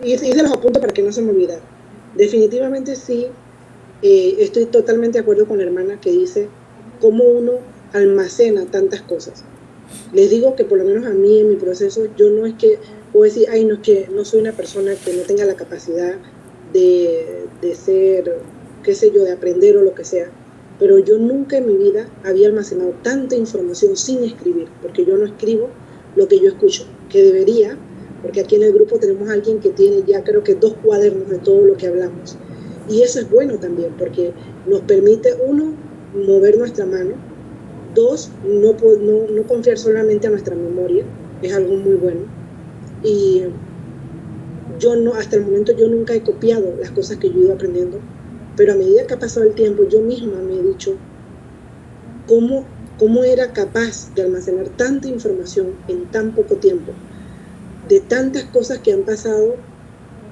hice los apuntos para que no se me olvidara. Definitivamente sí, estoy totalmente de acuerdo con la hermana que dice cómo uno almacena tantas cosas. Les digo que por lo menos a mí en mi proceso, yo no es que puedo decir, ay, no, es que no soy una persona que no tenga la capacidad de ser, qué sé yo, de aprender o lo que sea, pero yo nunca en mi vida había almacenado tanta información sin escribir, porque yo no escribo lo que yo escucho, que debería, porque aquí en el grupo tenemos a alguien que tiene ya creo que 2 cuadernos de todo lo que hablamos, y eso es bueno también, porque nos permite, uno, mover nuestra mano, 2, no confiar solamente a nuestra memoria, es algo muy bueno, y yo no, hasta el momento yo nunca he copiado las cosas que yo he ido aprendiendo, pero a medida que ha pasado el tiempo, yo misma me he dicho cómo era capaz de almacenar tanta información en tan poco tiempo, de tantas cosas que han pasado,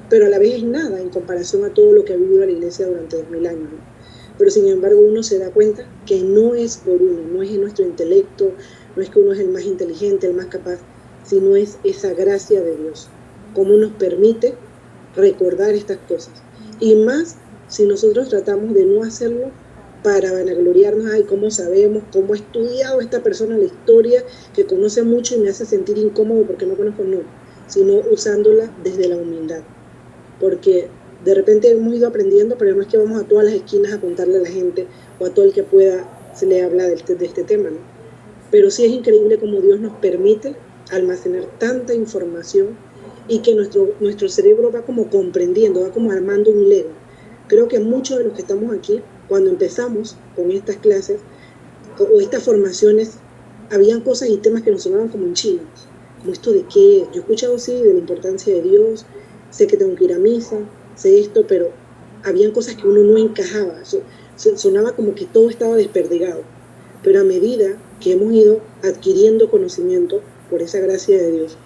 pero a la vez es nada en comparación a todo lo que ha vivido la iglesia durante 2000 años, ¿no? Pero sin embargo uno se da cuenta que no es por uno, no es en nuestro intelecto, no es que uno es el más inteligente, el más capaz, sino es esa gracia de Dios, cómo nos permite recordar estas cosas. Y más si nosotros tratamos de no hacerlo para vanagloriarnos, ay, cómo sabemos, cómo ha estudiado esta persona la historia, que conoce mucho y me hace sentir incómodo porque no conozco, no, sino usándola desde la humildad. Porque de repente hemos ido aprendiendo, pero no es que vamos a todas las esquinas a contarle a la gente o a todo el que pueda se le habla de este tema, ¿no? Pero sí es increíble cómo Dios nos permite almacenar tanta información y que nuestro cerebro va como comprendiendo, va como armando un Lego. Creo que muchos de los que estamos aquí, cuando empezamos con estas clases o estas formaciones, habían cosas y temas que nos sonaban como en chino, como esto de que yo he escuchado sí de la importancia de Dios, sé que tengo que ir a misa, sé esto, pero habían cosas que uno no encajaba, sonaba como que todo estaba desperdigado, pero a medida que hemos ido adquiriendo conocimiento por esa gracia de Dios,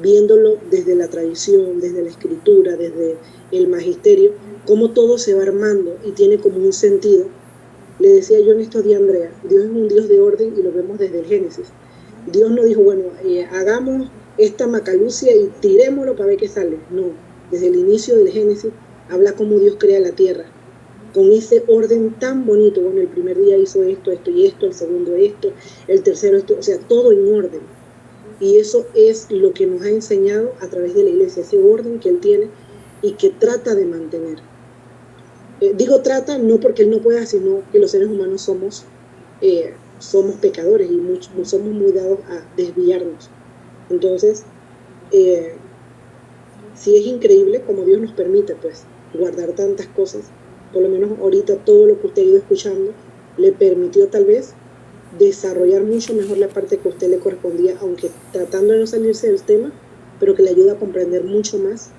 viéndolo desde la tradición, desde la escritura, desde el magisterio, cómo todo se va armando y tiene como un sentido. Le decía yo en estos días a Andrea, Dios es un Dios de orden y lo vemos desde el Génesis. Dios no dijo, bueno, hagamos esta macalucia y tirémoslo para ver qué sale. No, desde el inicio del Génesis habla cómo Dios crea la tierra, con ese orden tan bonito. Bueno, el primer día hizo esto, esto y esto, el segundo esto, el tercero esto, o sea, todo en orden. Y eso es lo que nos ha enseñado a través de la iglesia, ese orden que Él tiene y que trata de mantener. Digo trata no porque Él no pueda, sino que los seres humanos somos pecadores y somos muy dados a desviarnos. Entonces, sí es increíble como Dios nos permite pues guardar tantas cosas. Por lo menos ahorita todo lo que usted ha ido escuchando le permitió tal vez desarrollar mucho mejor la parte que a usted le correspondía, aunque tratando de no salirse del tema, pero que le ayuda a comprender mucho más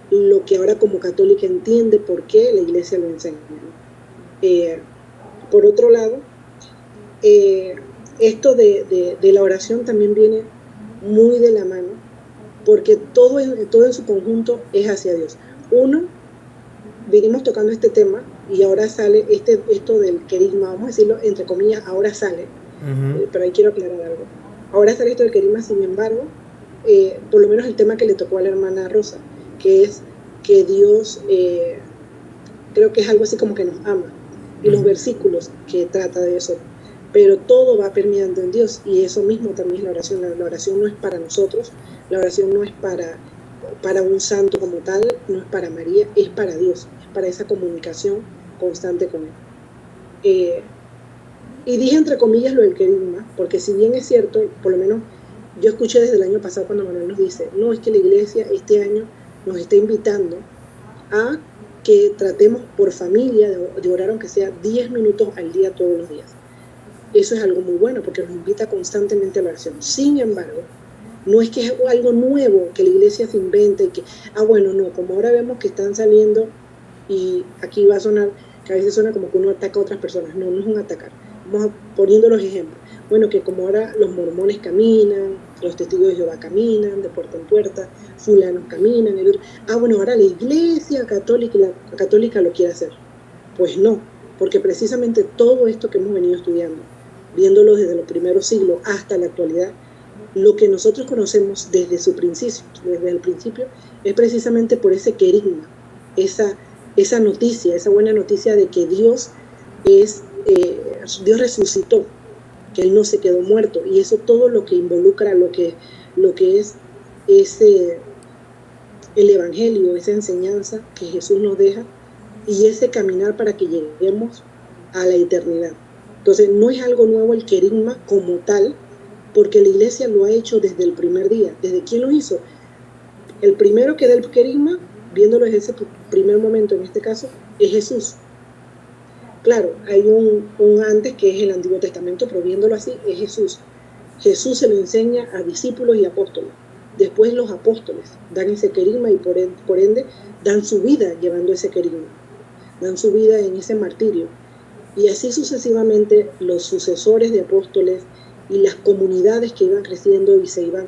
lo que ahora como católica entiende por qué la iglesia lo enseña, ¿no? Por otro lado, esto de la oración también viene muy de la mano, porque todo en su conjunto es hacia Dios. Uno, venimos tocando este tema y ahora sale esto del querigma, vamos a decirlo entre comillas, ahora sale, pero ahí quiero aclarar algo. Ahora sale esto del querigma, sin embargo, por lo menos el tema que le tocó a la hermana Rosa, que es que Dios, creo que es algo así como que nos ama, y los versículos que trata de eso, pero todo va permeando en Dios, y eso mismo también es la oración. La oración no es para nosotros, la oración no es para un santo como tal, no es para María, es para Dios, es para esa comunicación constante con Él. Y dije entre comillas lo del querigma, porque si bien es cierto, por lo menos yo escuché desde el año pasado cuando Manuel nos dice, no, es que la iglesia este año nos está invitando a que tratemos por familia de orar aunque sea 10 minutos al día todos los días. Eso es algo muy bueno porque nos invita constantemente a la oración. Sin embargo, no es que es algo nuevo que la iglesia se invente y que, bueno, no, como ahora vemos que están saliendo, y aquí va a sonar, que a veces suena como que uno ataca a otras personas. No, no es un atacar. Vamos poniendo los ejemplos. Bueno, que como ahora los mormones caminan, los testigos de Jehová caminan de puerta en puerta, fulanos caminan, bueno, ahora la iglesia católica lo quiere hacer. Pues no, porque precisamente todo esto que hemos venido estudiando, viéndolo desde los primeros siglos hasta la actualidad, lo que nosotros conocemos desde el principio, es precisamente por ese querigma, esa noticia, esa buena noticia de que Dios resucitó, que Él no se quedó muerto, y eso todo lo que involucra lo que es el Evangelio, esa enseñanza que Jesús nos deja, y ese caminar para que lleguemos a la eternidad. Entonces no es algo nuevo el querigma como tal, porque la iglesia lo ha hecho desde el primer día. ¿Desde quién lo hizo? El primero que da el querigma, viéndolo desde ese primer momento, en este caso, es Jesús. Claro, hay un antes que es el Antiguo Testamento, pero viéndolo así, es Jesús. Jesús se lo enseña a discípulos y apóstoles. Después los apóstoles dan ese querigma y por ende dan su vida llevando ese querigma. Dan su vida en ese martirio. Y así sucesivamente los sucesores de apóstoles y las comunidades que iban creciendo y se iban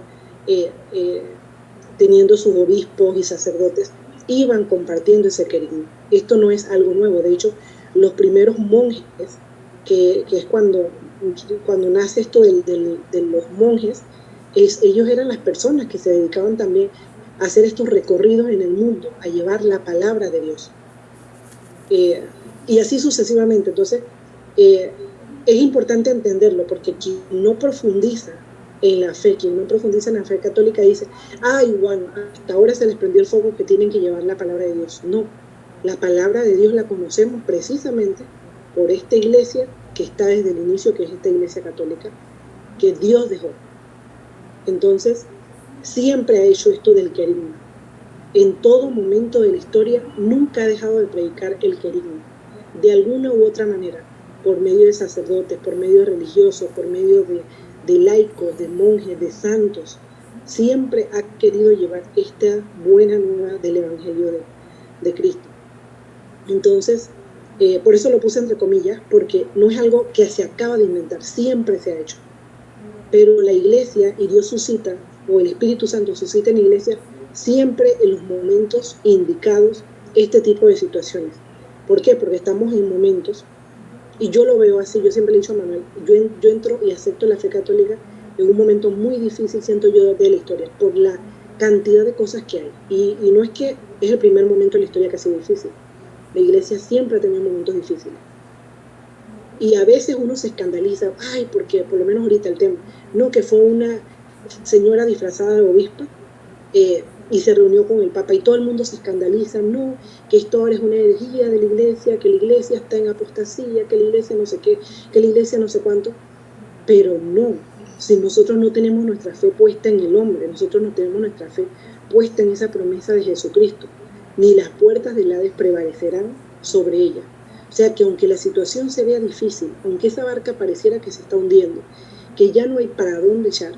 teniendo sus obispos y sacerdotes, iban compartiendo ese querigma. Esto no es algo nuevo. De hecho, los primeros monjes, que es cuando nace esto de los monjes, ellos eran las personas que se dedicaban también a hacer estos recorridos en el mundo, a llevar la palabra de Dios. Y así sucesivamente. Entonces, es importante entenderlo, porque quien no profundiza en la fe, católica dice, bueno, hasta ahora se les prendió el fuego que tienen que llevar la palabra de Dios. No, la palabra de Dios la conocemos precisamente por esta iglesia que está desde el inicio, que es esta iglesia católica, que Dios dejó. Entonces, siempre ha hecho esto del querigma. En todo momento de la historia nunca ha dejado de predicar el querigma, de alguna u otra manera, por medio de sacerdotes, por medio de religiosos, por medio de laicos, de monjes, de santos. Siempre ha querido llevar esta buena nueva del Evangelio de Cristo. Entonces, por eso lo puse entre comillas, porque no es algo que se acaba de inventar, siempre se ha hecho. Pero la iglesia, y Dios suscita, o el Espíritu Santo suscita en la iglesia, siempre en los momentos indicados este tipo de situaciones. ¿Por qué? Porque estamos en momentos, y yo lo veo así, yo siempre le he dicho a Manuel, yo entro y acepto la fe católica en un momento muy difícil, siento yo, de la historia, por la cantidad de cosas que hay. Y no es que es el primer momento de la historia que ha sido difícil. La iglesia siempre ha tenido momentos difíciles. Y a veces uno se escandaliza, porque por lo menos ahorita el tema, no, que fue una señora disfrazada de obispa y se reunió con el Papa, y todo el mundo se escandaliza, no, que esto ahora es una herejía de la iglesia, que la iglesia está en apostasía, que la iglesia no sé qué, que la iglesia no sé cuánto. Pero no, si nosotros no tenemos nuestra fe puesta en el hombre, nosotros no tenemos nuestra fe puesta en esa promesa de Jesucristo, ni las puertas del Hades prevalecerán sobre ella. O sea que aunque la situación se vea difícil, aunque esa barca pareciera que se está hundiendo, que ya no hay para dónde echar,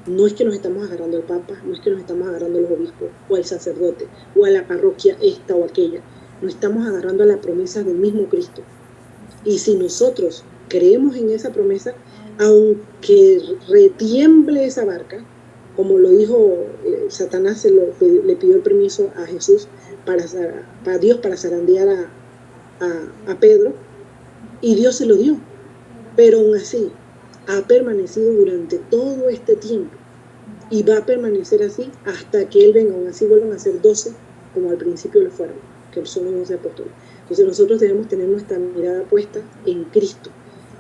no es que nos estamos agarrando al Papa, no es que nos estamos agarrando a los obispos, o al sacerdote, o a la parroquia esta o aquella. Nos estamos agarrando a la promesa del mismo Cristo, Y si nosotros creemos en esa promesa, aunque retiemble esa barca, como lo dijo Satanás, le pidió el permiso a Jesús para Dios para zarandear a Pedro, y Dios se lo dio. Pero aún así, ha permanecido durante todo este tiempo y va a permanecer así hasta que Él venga. Aún así vuelvan a ser 12, como al principio lo fueron, que son los 11 apóstoles. Entonces nosotros debemos tener nuestra mirada puesta en Cristo,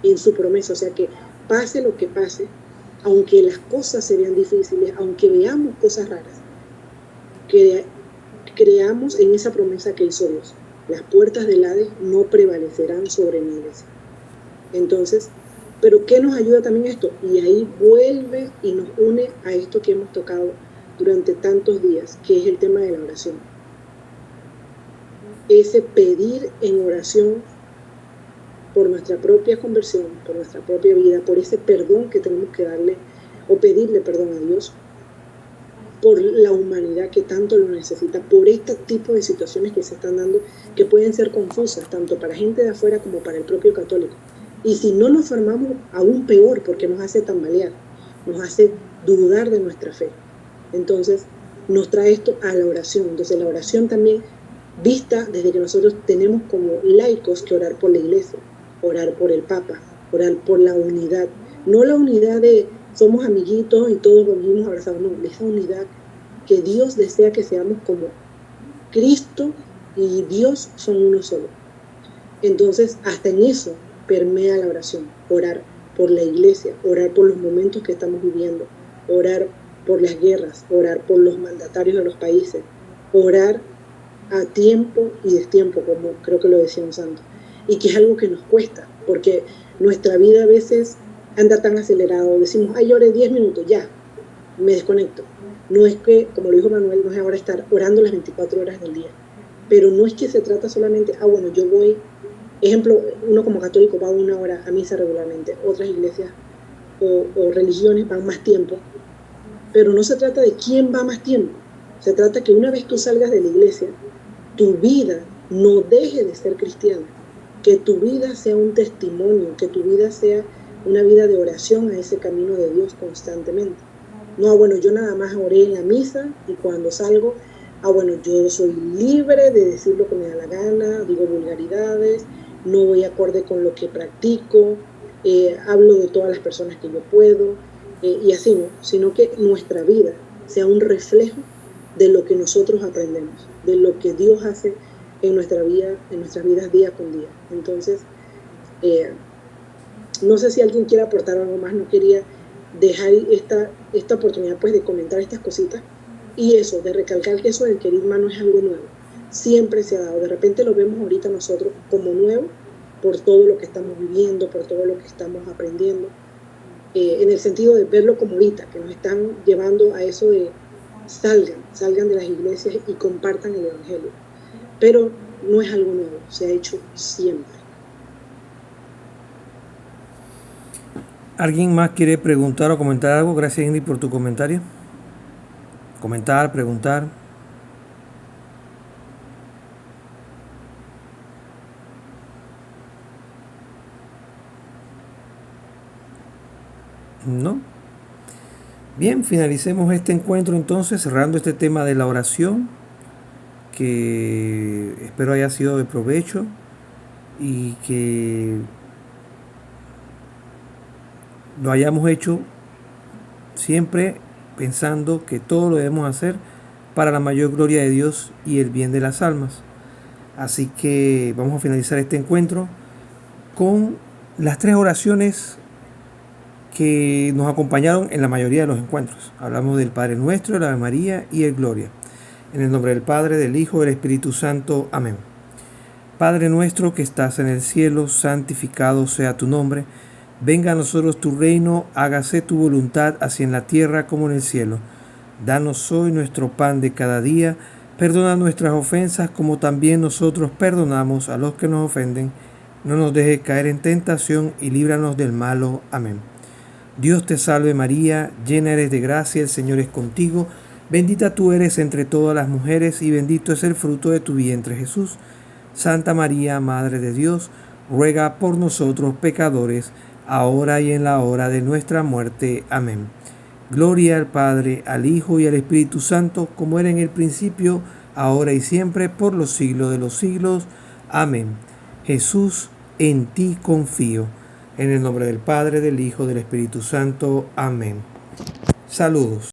en su promesa. O sea que pase lo que pase, aunque las cosas se vean difíciles, aunque veamos cosas raras, creamos en esa promesa que hizo Dios. Las puertas del Hades no prevalecerán sobre mi iglesia. Entonces, pero ¿qué nos ayuda también esto? Y ahí vuelve y nos une a esto que hemos tocado durante tantos días, que es el tema de la oración. Ese pedir en oración por nuestra propia conversión, por nuestra propia vida, por ese perdón que tenemos que darle o pedirle perdón a Dios, por la humanidad que tanto lo necesita, por este tipo de situaciones que se están dando, que pueden ser confusas, tanto para gente de afuera como para el propio católico. Y si no nos formamos, aún peor, porque nos hace tambalear, nos hace dudar de nuestra fe. Entonces, nos trae esto a la oración. Entonces, la oración también, vista desde que nosotros tenemos como laicos que orar por la iglesia, orar por el Papa, orar por la unidad. No la unidad de somos amiguitos y todos vivimos abrazados, no, esa unidad que Dios desea que seamos como Cristo y Dios son uno solo. Entonces, hasta en eso permea la oración, orar por la iglesia, orar por los momentos que estamos viviendo, orar por las guerras, orar por los mandatarios de los países, orar a tiempo y destiempo, como creo que lo decía un santo, y que es algo que nos cuesta, porque nuestra vida a veces anda tan acelerado, decimos, ay, oré 10 minutos, ya, me desconecto. No es que, como lo dijo Manuel, no es ahora estar orando las 24 horas del día, pero no es que se trata solamente, bueno, yo voy, ejemplo, uno como católico va 1 hora a misa regularmente, otras iglesias o religiones van más tiempo, pero no se trata de quién va más tiempo, se trata que una vez tú salgas de la iglesia, tu vida no deje de ser cristiana, que tu vida sea un testimonio, que tu vida sea una vida de oración a ese camino de Dios constantemente. No, bueno, yo nada más oré en la misa y cuando salgo, bueno, yo soy libre de decir lo que me da la gana, digo vulgaridades, no voy acorde con lo que practico, hablo de todas las personas que yo puedo, y así no, sino que nuestra vida sea un reflejo de lo que nosotros aprendemos, de lo que Dios hace en nuestra vida, en nuestras vidas día con día. Entonces, no sé si alguien quiere aportar algo más, no quería dejar esta oportunidad pues de comentar estas cositas y eso, de recalcar que eso del querigma no es algo nuevo, siempre se ha dado, de repente lo vemos ahorita nosotros como nuevo por todo lo que estamos viviendo, por todo lo que estamos aprendiendo, en el sentido de verlo como ahorita, que nos están llevando a eso de salgan de las iglesias y compartan el evangelio, pero no es algo nuevo, se ha hecho siempre. ¿Alguien más quiere preguntar o comentar algo? Gracias, Ingrid, por tu comentario. Comentar, preguntar. ¿No? Bien, finalicemos este encuentro entonces, cerrando este tema de la oración, que espero haya sido de provecho y que lo hayamos hecho siempre pensando que todo lo debemos hacer para la mayor gloria de Dios y el bien de las almas. Así que vamos a finalizar este encuentro con las 3 oraciones que nos acompañaron en la mayoría de los encuentros. Hablamos del Padre Nuestro, la Ave María y el Gloria. En el nombre del Padre, del Hijo y del Espíritu Santo. Amén. Padre nuestro que estás en el cielo, santificado sea tu nombre. Venga a nosotros tu reino, hágase tu voluntad, así en la tierra como en el cielo. Danos hoy nuestro pan de cada día, perdona nuestras ofensas como también nosotros perdonamos a los que nos ofenden. No nos dejes caer en tentación y líbranos del malo. Amén. Dios te salve María, llena eres de gracia, el Señor es contigo. Bendita tú eres entre todas las mujeres y bendito es el fruto de tu vientre Jesús. Santa María, Madre de Dios, ruega por nosotros pecadores, ahora y en la hora de nuestra muerte. Amén. Gloria al Padre, al Hijo y al Espíritu Santo, como era en el principio, ahora y siempre, por los siglos de los siglos. Amén. Jesús, en ti confío. En el nombre del Padre, del Hijo, del Espíritu Santo. Amén. Saludos.